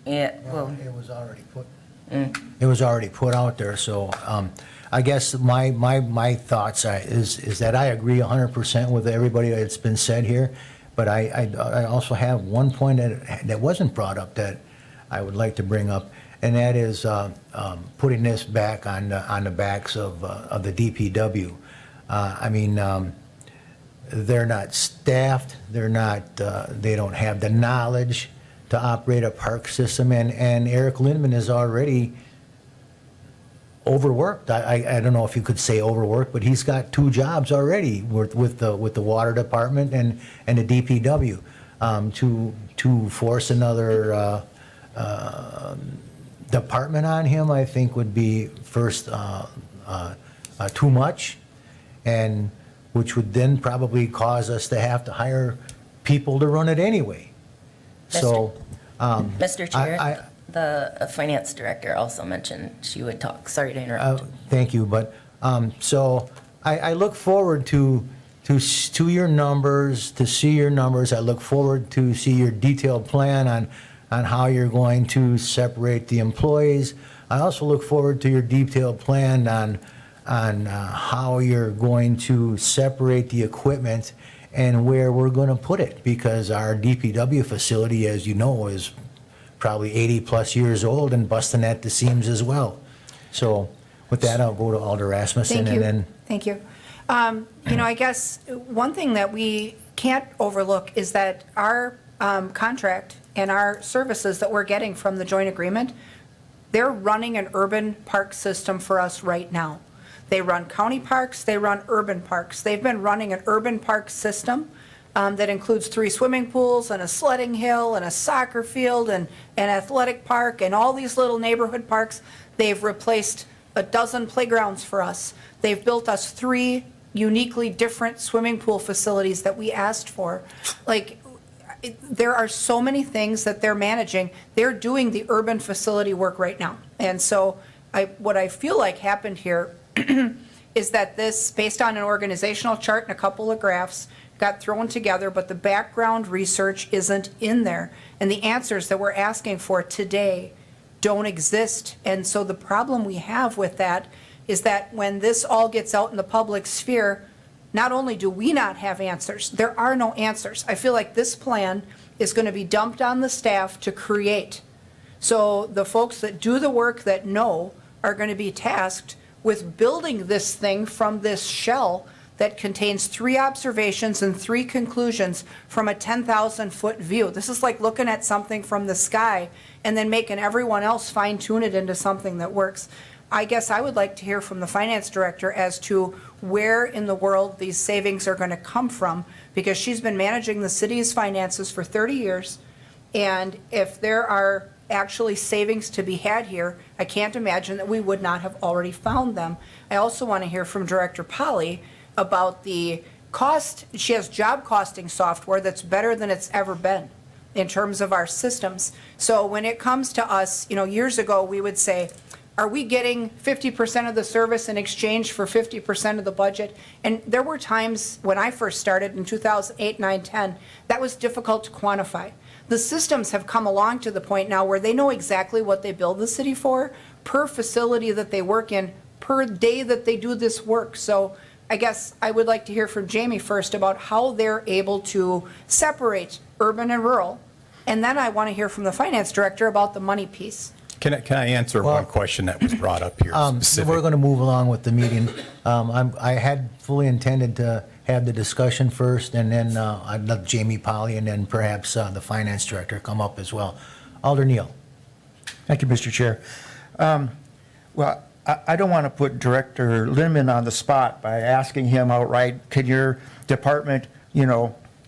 Yeah, well, It was already put. It was already put out there, so I guess my thoughts is that I agree 100% with everybody that's been said here, but I also have one point that wasn't brought up that I would like to bring up, and that is putting this back on the backs of the DPW. they're not staffed, they don't have the knowledge to operate a park system, and Eric Lindman is already overworked. I don't know if you could say overworked, but he's got 2 jobs already with the water department and the DPW. To force another department on him, I think would be first too much, and which would then probably cause us to have to hire people to run it anyway. So, Mr. Chair, I- the finance director also mentioned she would talk. Sorry to interrupt. Thank you, but, so I look forward to your numbers, to see your numbers. I look forward to see your detailed plan on how you're going to separate the employees. I also look forward to your detailed plan on how you're going to separate the equipment and where we're going to put it, because our DPW facility, as you know, is probably 80-plus years old and busting at the seams as well. So with that, I'll go to Alder Rasmussen, Thank and you. then Thank you. I guess one thing that we can't overlook is that our contract and our services that we're getting from the joint agreement, they're running an urban park system for us right now. They run county parks, they run urban parks. They've been running an urban park system that includes 3 swimming pools and a sledding hill and a soccer field and an athletic park and all these little neighborhood parks. They've replaced a dozen playgrounds for us. They've built us 3 uniquely different swimming pool facilities that we asked for. There are so many things that they're managing. They're doing the urban facility work right now. And so what I feel like happened here is that this, based on an organizational chart and a couple of graphs, got thrown together, but the background research isn't in there. And the answers that we're asking for today don't exist. And so the problem we have with that is that when this all gets out in the public sphere, not only do we not have answers, there are no answers. I feel like this plan is going to be dumped on the staff to create. So the folks that do the work that know are going to be tasked with building this thing from this shell that contains 3 observations and 3 conclusions from a 10,000-foot view. This is like looking at something from the sky and then making everyone else fine-tune it into something that works. I guess I would like to hear from the finance director as to where in the world these savings are going to come from, because she's been managing the city's finances for 30 years, and if there are actually savings to be had here, I can't imagine that we would not have already found them. I also want to hear from Director Polly about the cost. She has job costing software that's better than it's ever been in terms of our systems. So when it comes to us, years ago, we would say, are we getting 50% of the service in exchange for 50% of the budget? And there were times when I first started in 2008, 9, 10, that was difficult to quantify. The systems have come along to the point now where they know exactly what they build the city for, per facility that they work in, per day that they do this work. So I guess I would like to hear from Jamie first about how they're able to separate urban and rural. And then I want to hear from the finance director about the money piece. Can I answer one question that was brought up here we're specifically? going to move along with the meeting. I had fully intended to have the discussion first, and then I'd let Jamie Polly and then perhaps the finance director come up as well. Alder Neal. Thank you, Mr. Chair. Well, I don't want to put Director Lindman on the spot by asking him outright, can your department,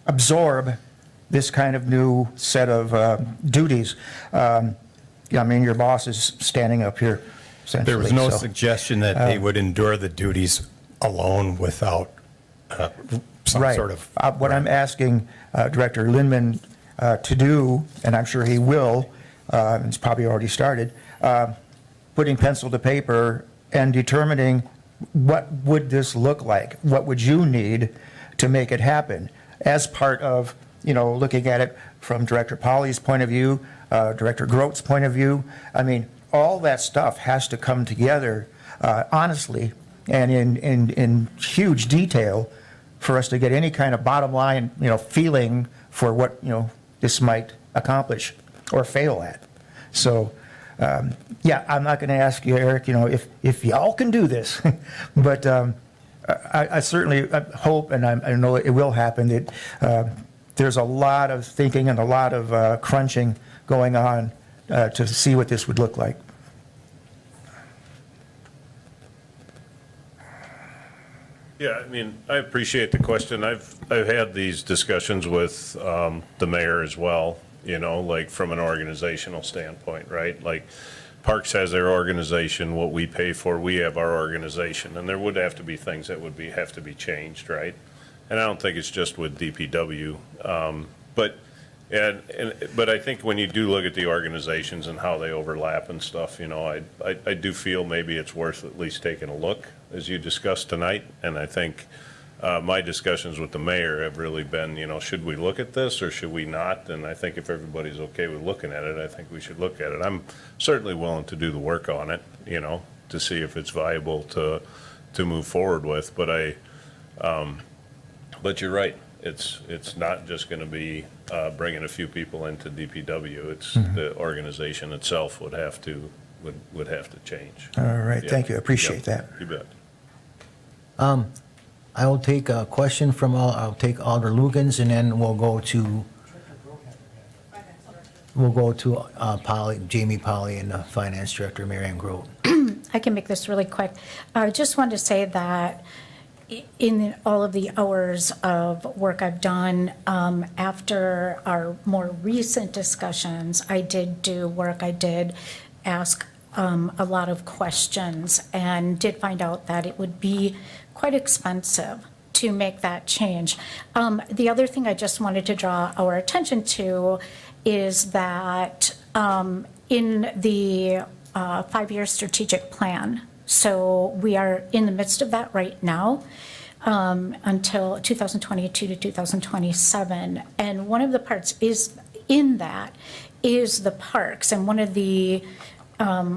absorb this kind of new set of duties? Your boss is standing up here, essentially. There was no so- suggestion that they would endure the duties alone without some Right. sort of. What I'm asking Director Lindman to do, and I'm sure he will, and it's probably already started, putting pencil to paper and determining what would this look like? What would you need to make it happen? As part of, looking at it from Director Polly's point of view, Director Grote's point of view. All that stuff has to come together honestly and in huge detail for us to get any kind of bottom line, feeling for what, this might accomplish or fail at. So, I'm not going to ask you, Eric, if y'all can do this, but I certainly hope, and I know it will happen, that there's a lot of thinking and a lot of crunching going on to see what this would look like. Yeah, I mean, I appreciate the question. I've had these discussions with the mayor as well, you know, like from an organizational standpoint, right? Like Parks has their organization, what we pay for, we have our organization, and there would have to be things that would have to be changed, right? And I don't think it's just with DPW, but I think when you do look at the organizations and how they overlap and stuff, you know, I do feel maybe it's worth at least taking a look, as you discussed tonight. And I think my discussions with the mayor have really been, you know, should we look at this or should we not? And I think if everybody's okay with looking at it, I think we should look at it. I'm certainly willing to do the work on it, you know, to see if it's viable to move forward with. But but you're right. It's not just going to be bringing a few people into DPW. It's the organization itself would have to change. All right, Yeah. thank you, I appreciate Yep. that. You bet. I will take a question from, I'll take Alder Lugans, and then we'll go to Jamie Polly and the Finance Director, Mary Ann Grote. I can make this really quick. I just wanted to say that in all of the hours of work I've done, after our more recent discussions, I did do work, I did ask a lot of questions, and did find out that it would be quite expensive to make that change. The other thing I just wanted to draw our attention to is that in the 5-year strategic plan, so we are in the midst of that right now, until 2022 to 2027. And one of the parts is in that is the parks. And one of the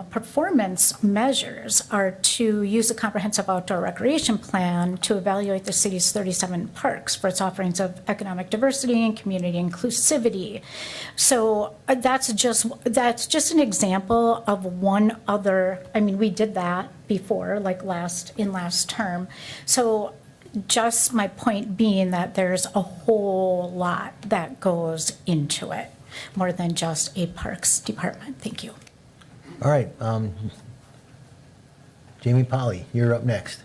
performance measures are to use a comprehensive outdoor recreation plan to evaluate the city's 37 parks for its offerings of economic diversity and community inclusivity. So that's just an example of one other, I mean, we did that before, like last term. So just my point being that there's a whole lot that goes into it, more than just a parks department. Thank you. All right, Jamie Polly, you're up next.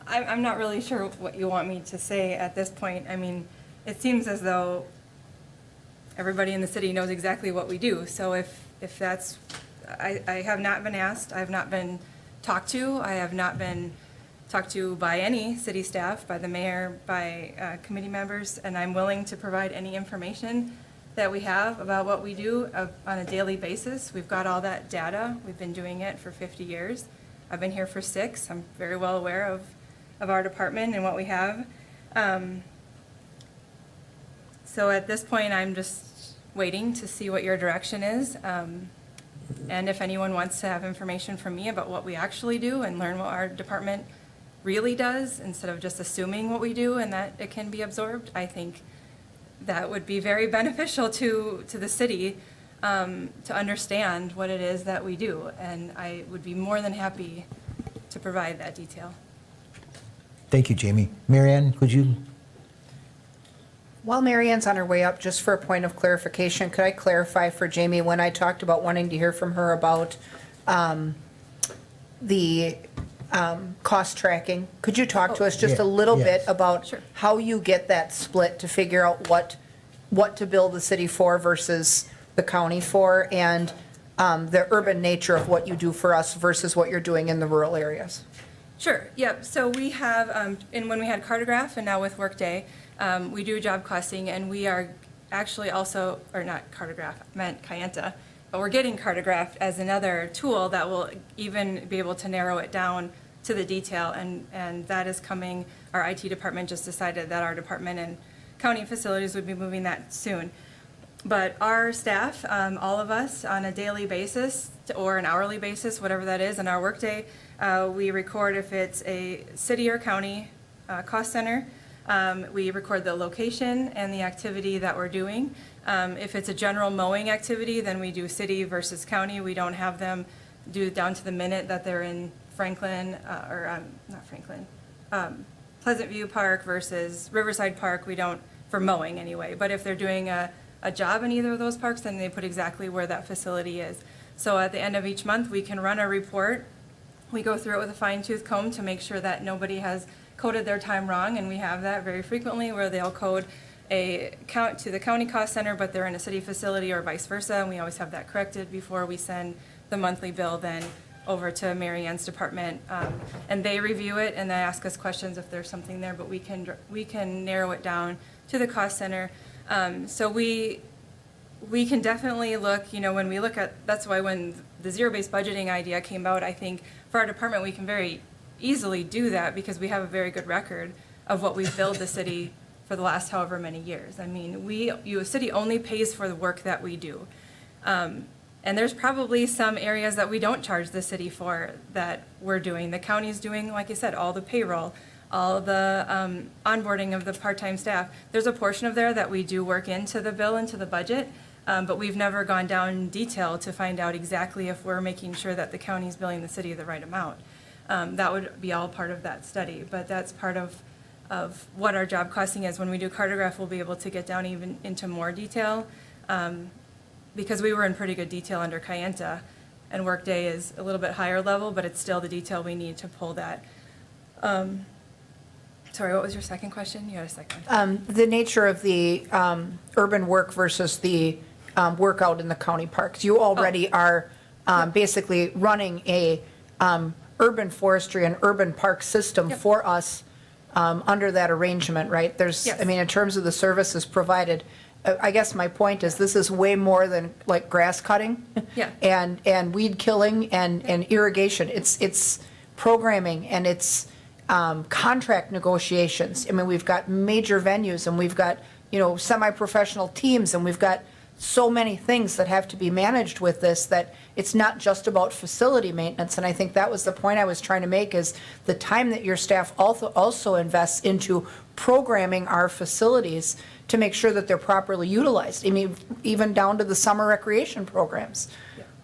I'm not really sure what you want me to say at this point. I mean, it seems as though everybody in the city knows exactly what we do. So if that's, I have not been asked, I have not been talked to, I have not been talked to by any city staff, by the mayor, by committee members, and I'm willing to provide any information that we have about what we do on a daily basis. We've got all that data. We've been doing it for 50 years. I've been here for 6. I'm very well aware of our department and what we have. So at this point, I'm just waiting to see what your direction is. And if anyone wants to have information from me about what we actually do and learn what our department really does, instead of just assuming what we do and that it can be absorbed, I think that would be very beneficial to the city, to understand what it is that we do. And I would be more than happy to provide that detail. Thank you, Jamie. Mary Ann, could you? While Mary Ann's on her way up, just for a point of clarification, could I clarify for Jamie, when I talked about wanting to hear from her about the cost tracking, could you talk to us just a little Yeah, bit yes. about Sure. how you get that split to figure out what to bill the city for versus the county for, and the urban nature of what you do for us versus what you're doing in the rural areas? Sure, yep. So we have, and when we had Cartograph and now with Workday, we do job costing, and we are actually also, or not Cartograph, I meant Kayenta, but we're getting Cartograph as another tool that will even be able to narrow it down to the detail, and that is coming. Our IT department just decided that our department and county facilities would be moving that soon. But our staff, all of us, on a daily basis or an hourly basis, whatever that is, in our workday, we record if it's a city or county cost center. We record the location and the activity that we're doing. If it's a general mowing activity, then we do city versus county. We don't have them do it down to the minute that they're in Franklin, not Franklin, Pleasant View Park versus Riverside Park, we don't, for mowing anyway. But if they're doing a job in either of those parks, then they put exactly where that facility is. So at the end of each month, we can run a report. We go through it with a fine tooth comb to make sure that nobody has coded their time wrong, and we have that very frequently where they'll code a count to the county cost center, but they're in a city facility or vice versa, and we always have that corrected before we send the monthly bill then over to Mary Ann's department. And they review it and they ask us questions if there's something there, but we can narrow it down to the cost center. So we can definitely look, when we look at, that's why when the zero-based budgeting idea came out, I think for our department, we can very easily do that because we have a very good record of what we've billed the city for the last however many years. I mean, a city only pays for the work that we do. And there's probably some areas that we don't charge the city for that we're doing. The county's doing, like I said, all the payroll, all the onboarding of the part-time staff. There's a portion of there that we do work into the bill, into the budget, but we've never gone down in detail to find out exactly if we're making sure that the county's billing the city the right amount. That would be all part of that study, but that's part of what our job costing is. When we do cartograph, we'll be able to get down even into more detail, because we were in pretty good detail under Kayenta, and Workday is a little bit higher level, but it's still the detail we need to pull that. Sorry, what was your second question? You had a second. The nature of the urban work versus the work out in the county parks. You already are basically running a urban forestry and urban park system Yep. for us under that arrangement, right? There's, Yes. I mean, in terms of the services provided, I guess my point is this is way more than like grass cutting. Yeah. And weed killing and irrigation. It's programming and it's contract negotiations. I mean, we've got major venues and we've got, semi-professional teams and we've got so many things that have to be managed with this that it's not just about facility maintenance. And I think that was the point I was trying to make is the time that your staff also invests into programming our facilities to make sure that they're properly utilized. I mean, even down to the summer recreation programs.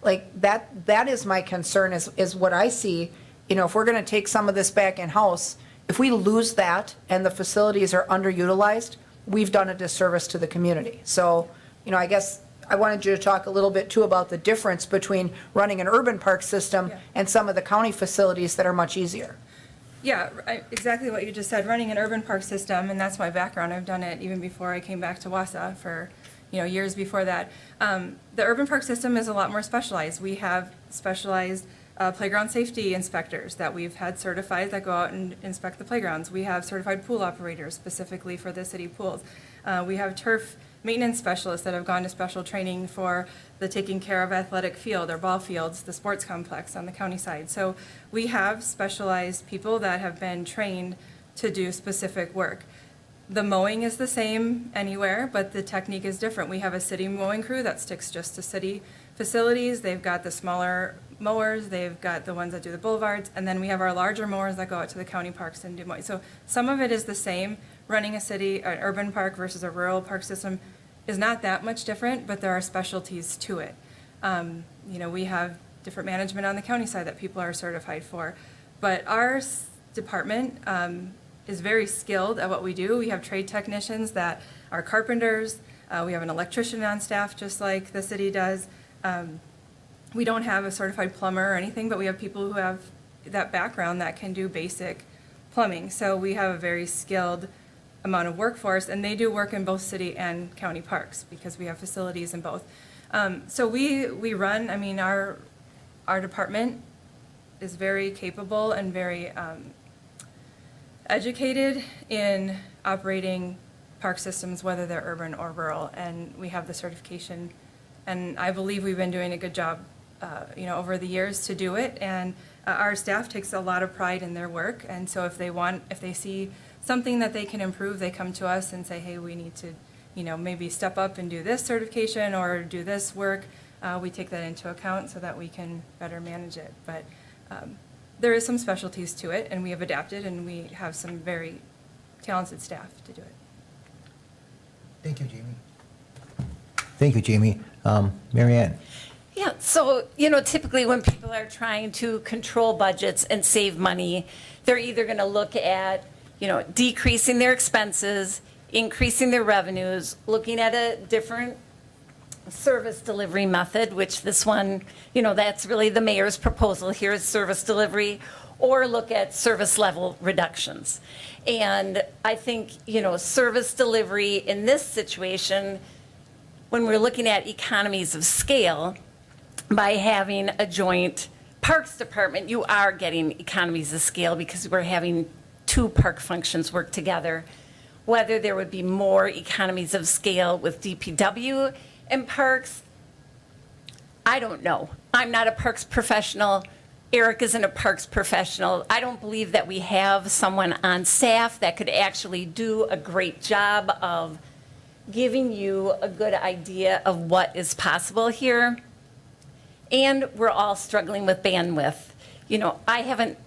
Like that is my concern is what I see. If we're going to take some of this back in-house, if we lose that and the facilities are underutilized, we've done a disservice to the community. So, I guess I wanted you to talk a little bit too about the difference between running an urban park system Yeah. and some of the county facilities that are much easier. Yeah, exactly what you just said, running an urban park system, and that's my background. I've done it even before I came back to Wausau for, years before that. The urban park system is a lot more specialized. We have specialized playground safety inspectors that we've had certified that go out and inspect the playgrounds. We have certified pool operators specifically for the city pools. We have turf maintenance specialists that have gone to special training for the taking care of athletic field or ball fields, the sports complex on the county side. So we have specialized people that have been trained to do specific work. The mowing is the same anywhere, but the technique is different. We have a city mowing crew that sticks just to city facilities. They've got the smaller mowers, they've got the ones that do the boulevards, and then we have our larger mowers that go out to the county parks and do mowing. So some of it is the same. Running an urban park versus a rural park system is not that much different, but there are specialties to it. We have different management on the county side that people are certified for. But our department is very skilled at what we do. We have trade technicians that are carpenters. We have an electrician on staff, just like the city does. We don't have a certified plumber or anything, but we have people who have that background that can do basic plumbing. So we have a very skilled amount of workforce, and they do work in both city and county parks because we have facilities in both. So we run, our department is very capable and very educated in operating park systems, whether they're urban or rural, and we have the certification. And I believe we've been doing a good job, over the years to do it. And our staff takes a lot of pride in their work. And so if they see something that they can improve, they come to us and say, hey, we need to, maybe step up and do this certification or do this work. We take that into account so that we can better manage it. But there is some specialties to it, and we have adapted, and we have some very talented staff to do it. Thank you, Jamie. Thank you, Jamie. Mary Ann? Yeah, so, typically when people are trying to control budgets and save money, they're either going to look at, decreasing their expenses, increasing their revenues, looking at a different service delivery method, which this one, that's really the mayor's proposal here is service delivery, or look at service level reductions. And I think, service delivery in this situation, when we're looking at economies of scale, by having a joint parks department, you are getting economies of scale because we're having two park functions work together. Whether there would be more economies of scale with DPW and parks, I don't know. I'm not a parks professional. Eric isn't a parks professional. I don't believe that we have someone on staff that could actually do a great job of giving you a good idea of what is possible here. And we're all struggling with bandwidth. I haven't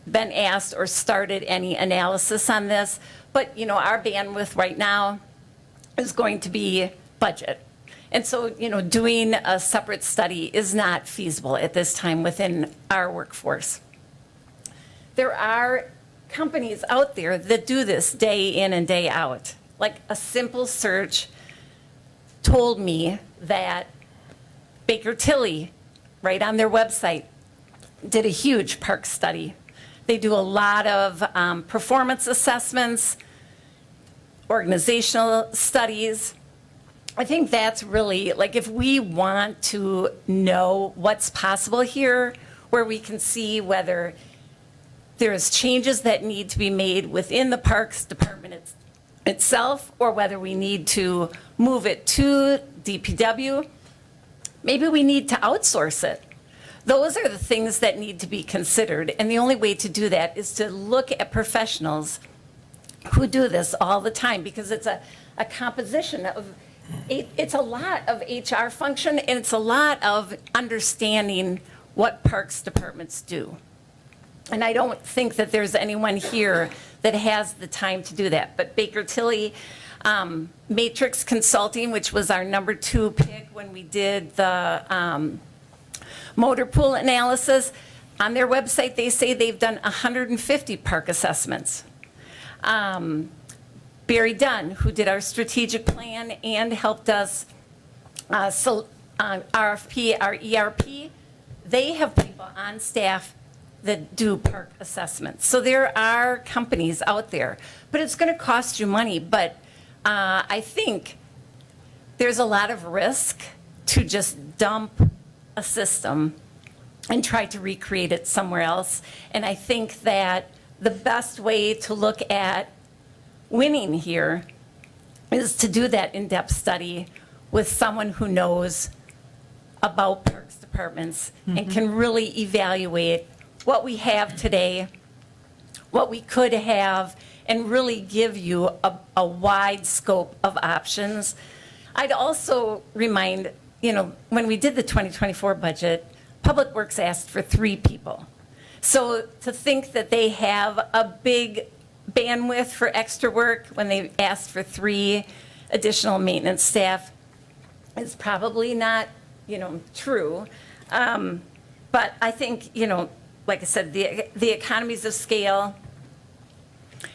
been asked or started any analysis on this, but, our bandwidth right now is going to be budget. And so, doing a separate study is not feasible at this time within our workforce. There are companies out there that do this day in and day out. Like a simple search told me that Baker Tilly, right on their website, did a huge park study. They do a lot of performance assessments, organizational studies. I think that's really, like, if we want to know what's possible here, where we can see whether there's changes that need to be made within the Parks Department itself, or whether we need to move it to DPW, maybe we need to outsource it. Those are the things that need to be considered. And the only way to do that is to look at professionals who do this all the time, because it's a composition of, it's a lot of HR function, and it's a lot of understanding what parks departments do. And I don't think that there's anyone here that has the time to do that. But Baker Tilly, Matrix Consulting, which was our number 2 pick when we did the motor pool analysis, on their website, they say they've done 150 park assessments. Barry Dunn, who did our strategic plan and helped us RFP, our ERP, they have people on staff that do park assessments. So there are companies out there, but it's going to cost you money. But I think there's a lot of risk to just dump a system and try to recreate it somewhere else. And I think that the best way to look at winning here is to do that in-depth study with someone who knows about parks departments and can really evaluate what we have today, what we could have, and really give you a wide scope of options. I'd also remind, when we did the 2024 budget, Public Works asked for 3 people. So to think that they have a big bandwidth for extra work when they asked for 3 additional maintenance staff is probably not, true. But I think, like I said, the economies of scale,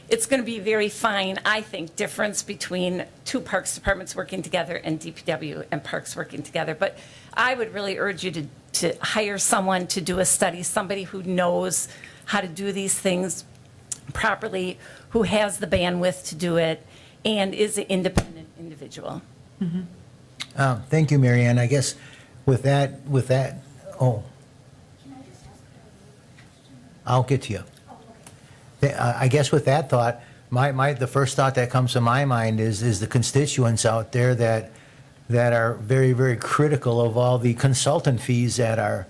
it's going to be very fine, I think, difference between 2 parks departments working together and DPW and parks working together. But I would really urge you to hire someone to do a study, somebody who knows how to do these things properly, who has the bandwidth to do it, and is an independent individual. Thank you, Mary Ann. I guess with that, oh. I'll get to you. I guess with that thought, the first thought that comes to my mind is the constituents out there that are very, very critical of all the consultant fees that are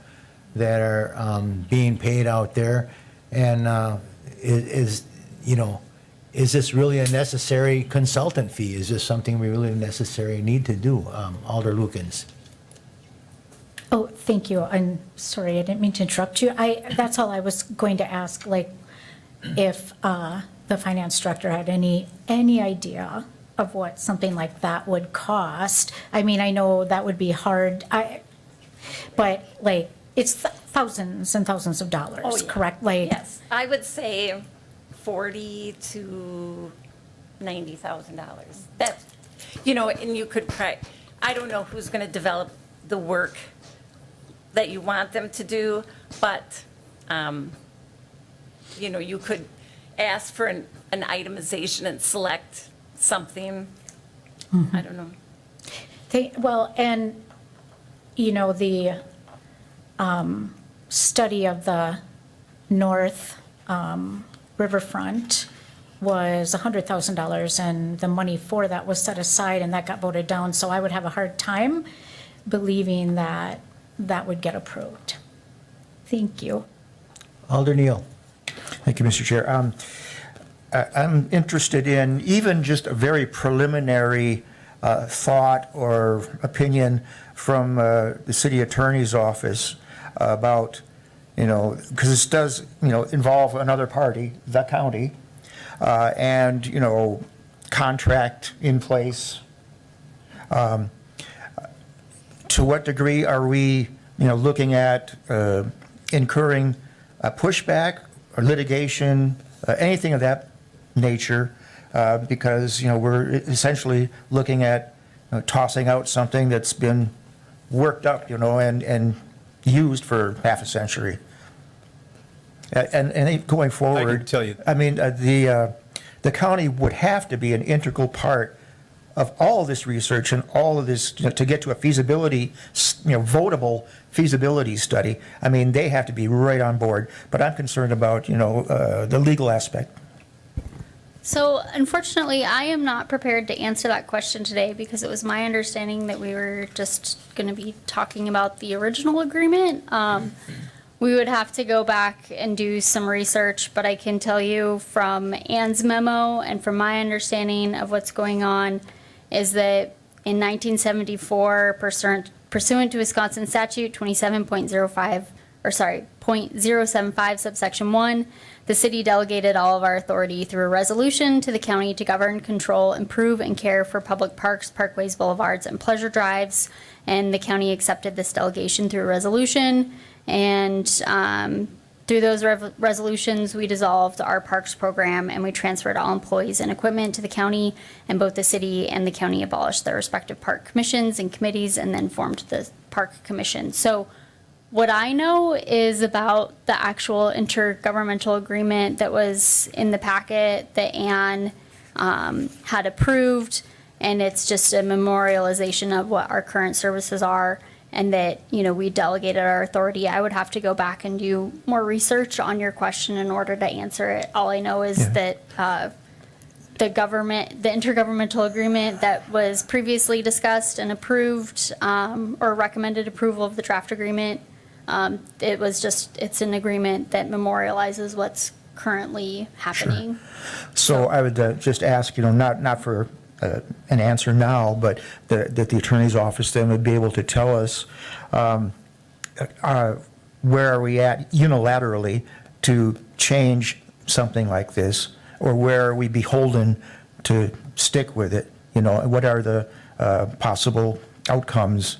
being paid out there. And is this really a necessary consultant fee? Is this something we really necessarily need to do? Alder Lukens. Oh, thank you. I'm sorry, I didn't mean to interrupt you. That's all I was going to ask, like, if the finance director had any idea of what something like that would cost. I mean, I know that would be hard. But like, it's thousands and thousands of dollars, Oh, yeah. correct? Like, Yes, I would say $40,000 to $90,000. That's, and you could I don't know who's going to develop the work that you want them to do, but, you could ask for an itemization and select something. I don't know. Well, and, the study of the north riverfront was $100,000, and the money for that was set aside, and that got voted down. So I would have a hard time believing that that would get approved. Thank you. Alder Neal. Thank you, Mr. Chair. I'm interested in even just a very preliminary thought or opinion from the city attorney's office about, because this does, involve another party, the county, and, contract in place. To what degree are we, looking at incurring pushback or litigation, anything of that nature, because, we're essentially looking at tossing out something that's been worked up, and used for half a century. And going forward. I can tell you- I mean, the county would have to be an integral part of all this research and all of this, to get to a feasibility, votable feasibility study. I mean, they have to be right on board, but I'm concerned about, the legal aspect. So unfortunately, I am not prepared to answer that question today because it was my understanding that we were just going to be talking about the original agreement. We would have to go back and do some research, but I can tell you from Ann's memo and from my understanding of what's going on is that in 1974, pursuant to Wisconsin statute 0.075 subsection 1, the city delegated all of our authority through a resolution to the county to govern, control, improve, and care for public parks, parkways, boulevards, and pleasure drives. And the county accepted this delegation through a resolution. And through those resolutions, we dissolved our parks program and we transferred all employees and equipment to the county. And both the city and the county abolished their respective park commissions and committees and then formed the park commission. So what I know is about the actual intergovernmental agreement that was in the packet that Ann had approved, and it's just a memorialization of what our current services are, and that, we delegated our authority. I would have to go back and do more research on your question in order to answer it. All I know is that the intergovernmental agreement that was previously discussed and approved, or recommended approval of the draft agreement, it's an agreement that memorializes what's currently happening. So I would just ask, not for an answer now, but that the attorney's office then would be able to tell us where are we at unilaterally to change something like this, or where are we beholden to stick with it? What are the possible outcomes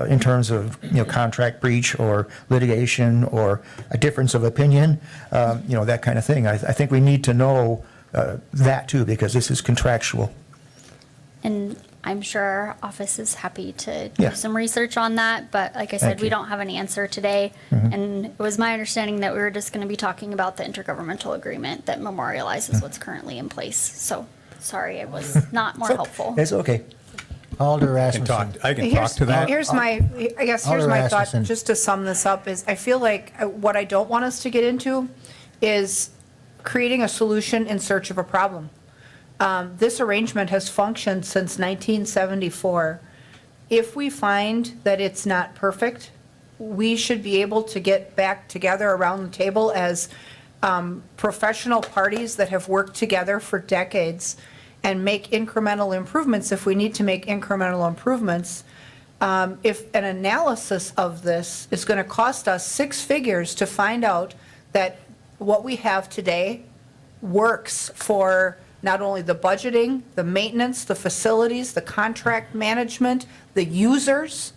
in terms of, contract breach or litigation or a difference of opinion, that kind of thing. I think we need to know that too, because this is contractual. And I'm sure our office is happy to do Yeah. some research on that, but like I said, Thank we you. don't have an answer today. And it was my understanding that we were just going to be talking about the intergovernmental agreement that memorializes what's currently in place. So, sorry, I was not more helpful. It's okay. Alder I can talk Rasmussen. to that. Here's my Alder thought, Rasmussen. just to sum this up, is I feel like what I don't want us to get into is creating a solution in search of a problem. This arrangement has functioned since 1974. If we find that it's not perfect, we should be able to get back together around the table as professional parties that have worked together for decades and make incremental improvements if we need to make incremental improvements. If an analysis of this is going to cost us 6 figures to find out that what we have today works for not only the budgeting, the maintenance, the facilities, the contract management, the users,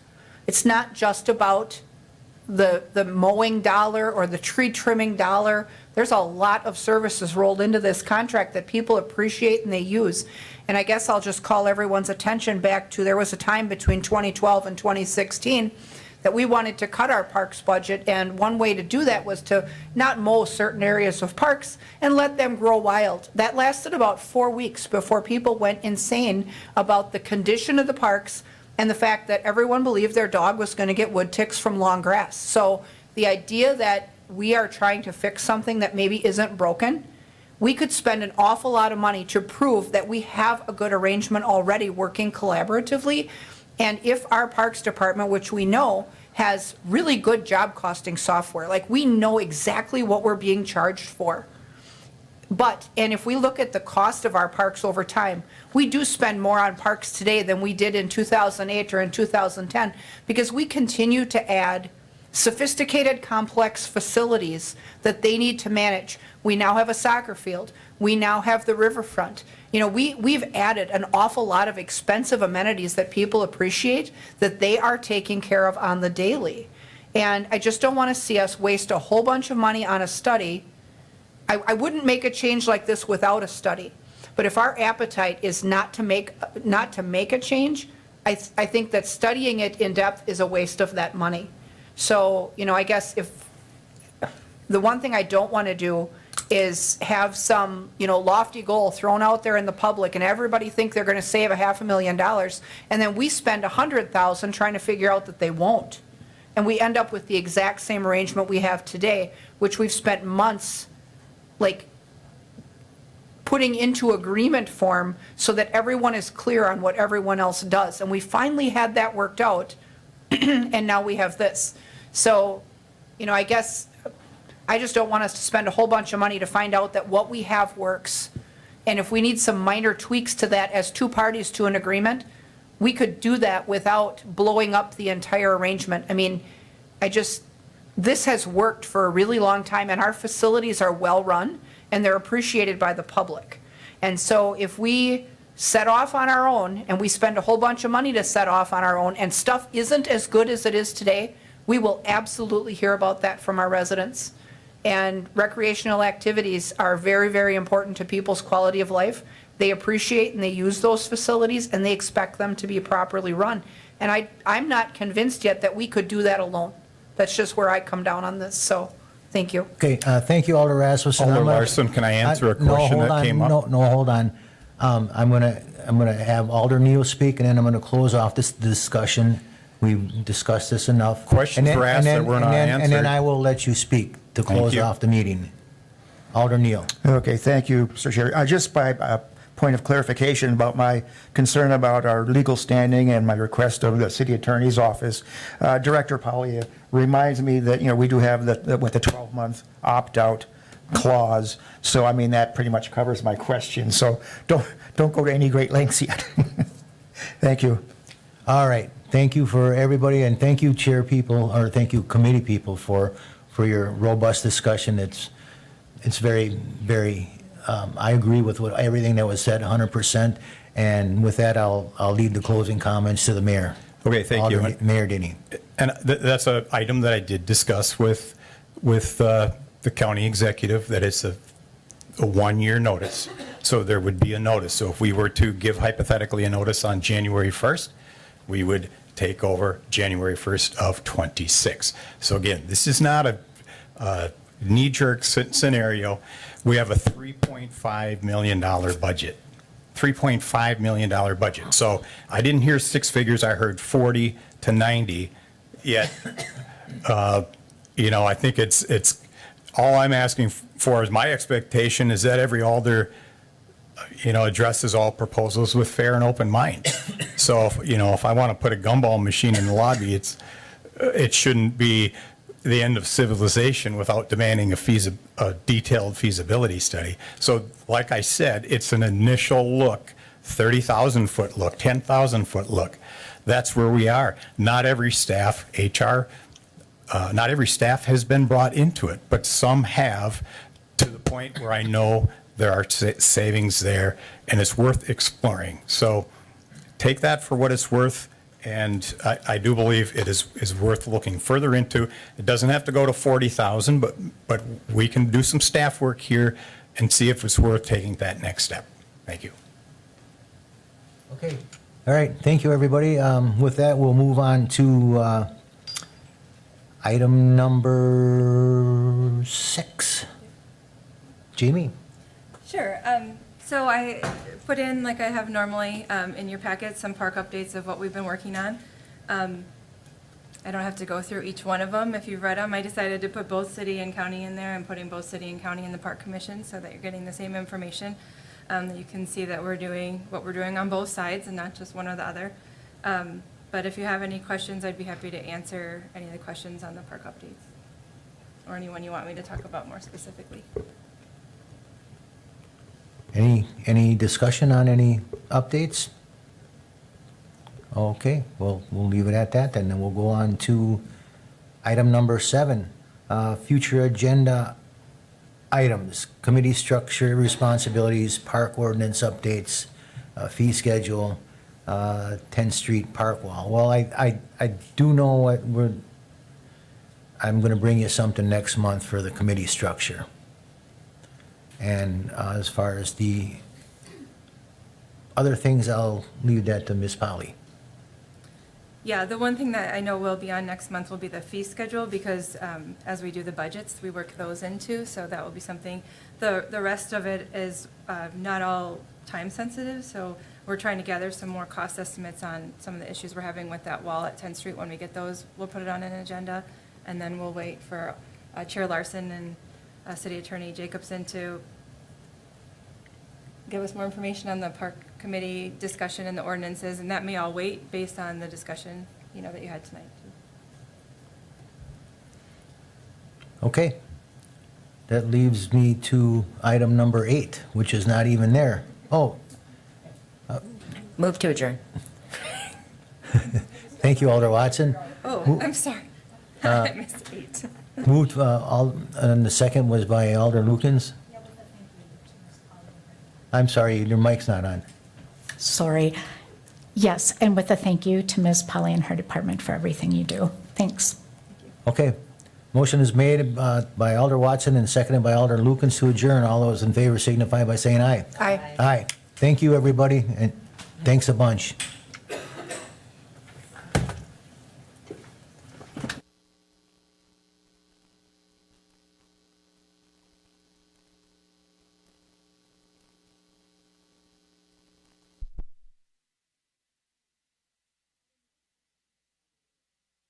It's not just about the mowing dollar or the tree trimming dollar. There's a lot of services rolled into this contract that people appreciate and they use. And I guess I'll just call everyone's attention back to, there was a time between 2012 and 2016 that we wanted to cut our parks budget, and one way to do that was to not mow certain areas of parks and let them grow wild. That lasted about 4 weeks before people went insane about the condition of the parks and the fact that everyone believed their dog was going to get wood ticks from long grass. So the idea that we are trying to fix something that maybe isn't broken, we could spend an awful lot of money to prove that we have a good arrangement already working collaboratively. And if our Parks Department, which we know has really good job costing software, like we know exactly what we're being charged for. And if we look at the cost of our parks over time, we do spend more on parks today than we did in 2008 or in 2010, because we continue to add sophisticated, complex facilities that they need to manage. We now have a soccer field. We now have the riverfront. You know, we've added an awful lot of expensive amenities that people appreciate that they are taking care of on the daily. And I just don't want to see us waste a whole bunch of money on a study. I wouldn't make a change like this without a study. But if our appetite is not to make a change, I think that studying it in depth is a waste of that money. So, you know, I guess if the one thing I don't want to do is have some, you know, lofty goal thrown out there in the public and everybody think they're going to save $500,000, and then we spend $100,000 trying to figure out that they won't. And we end up with the exact same arrangement we have today, which we've spent months like putting into agreement form so that everyone is clear on what everyone else does. And we finally had that worked out, and now we have this. So, you know, I guess I just don't want us to spend a whole bunch of money to find out that what we have works. And if we need some minor tweaks to that as two parties to an agreement, we could do that without blowing up the entire arrangement. I mean, this has worked for a really long time, and our facilities are well-run, and they're appreciated by the public. And so if we set off on our own, and we spend a whole bunch of money to set off on our own, and stuff isn't as good as it is today, we will absolutely hear about that from our residents. And recreational activities are very, very important to people's quality of life. They appreciate and they use those facilities, and they expect them to be properly run. And I'm not convinced yet that we could do that alone. That's just where I come down on this, so, thank you. Okay, thank you, Alder Rasmussen. Alder I'm gonna- Larson, can I answer a question that came up? No, hold on. I'm gonna have Alder Neal speak, and then I'm gonna close off this discussion. We've discussed this enough. Questions And then- were asked and then- that were not and then- And then answered. I will let you speak to close you. off the meeting. Alder Neal. Okay, thank you, Mr. Chair. Just by point of clarification about my concern about our legal standing and my request of the city attorney's office, Director Polly reminds me that, you know, we do have the 12-month opt-out clause. So, I mean, that pretty much covers my question. So don't go to any great lengths yet. Thank you. All right, thank you for everybody, and thank you, chair people, or thank you, committee people, for your robust discussion. It's very, very, I agree with everything that was said 100%, and with that, I'll lead the closing comments to the mayor. Okay, thank you. Mayor Denny. And that's an item that I did discuss with the county executive, that it's a 1-year notice. So there would be a notice. So if we were to give hypothetically a notice on January 1st, we would take over January 1st of '26. So again, this is not a knee-jerk scenario. We have a $3.5 million budget. $3.5 million budget. So I didn't hear six figures, I heard 40 to 90, yet, you know, I think it's, all I'm asking for is, my expectation is that every alder, you know, addresses all proposals with fair and open mind. So, if I want to put a gumball machine in the lobby, it shouldn't be the end of civilization without demanding a detailed feasibility study. So, like I said, it's an initial look, 30,000-foot look, 10,000-foot look. That's where we are. Not every staff, not every staff has been brought into it, but some have, to the point where I know there are savings there, and it's worth exploring. So take that for what it's worth. And I do believe it is worth looking further into. It doesn't have to go to 40,000, but we can do some staff work here and see if it's worth taking that next step. Thank you. Okay. All right, thank you, everybody. With that, we'll move on to item number 6. Jamie? Sure. So I put in, like I have normally, in your packet, some park updates of what we've been working on. I don't have to go through each one of them. If you've read them, I decided to put both city and county in there. I'm putting both city and county in the park commission so that you're getting the same information. That you can see that we're doing what we're doing on both sides and not just one or the other. But if you have any questions, I'd be happy to answer any of the questions on the park updates. Or anyone you want me to talk about more specifically. Any discussion on any updates? Okay, well, we'll leave it at that, then we'll go on to item number 7, future agenda items, committee structure, responsibilities, park ordinance updates, fee schedule, 10th Street park wall. Well, I do know what I'm going to bring you something next month for the committee structure. And as far as the other things, I'll leave that to Ms. Polly. Yeah, the one thing that I know will be on next month will be the fee schedule, because as we do the budgets, we work those into, so that will be something. The rest of it is not all time sensitive, so we're trying to gather some more cost estimates on some of the issues we're having with that wall at 10th Street. When we get those, we'll put it on an agenda, and then we'll wait for Chair Larson and City Attorney Jacobson to give us more information on the park committee discussion and the ordinances, and that may all wait based on the discussion, that you had tonight. Okay. That leaves me to item number 8, which is not even there. Oh, Move to adjourn. thank you, Alder Watson. Oh, I'm sorry. I missed 8. Moved, and the second was by Alder Lukens. I'm sorry, your mic's not on. Sorry. Yes, and with a thank you to Ms. Polly and her department for everything you do. Thanks. Okay. Motion is made by Alder Watson and seconded by Alder Lukens to adjourn. All those in favor signify by saying aye. Aye. Aye. Thank you, everybody, and thanks a bunch.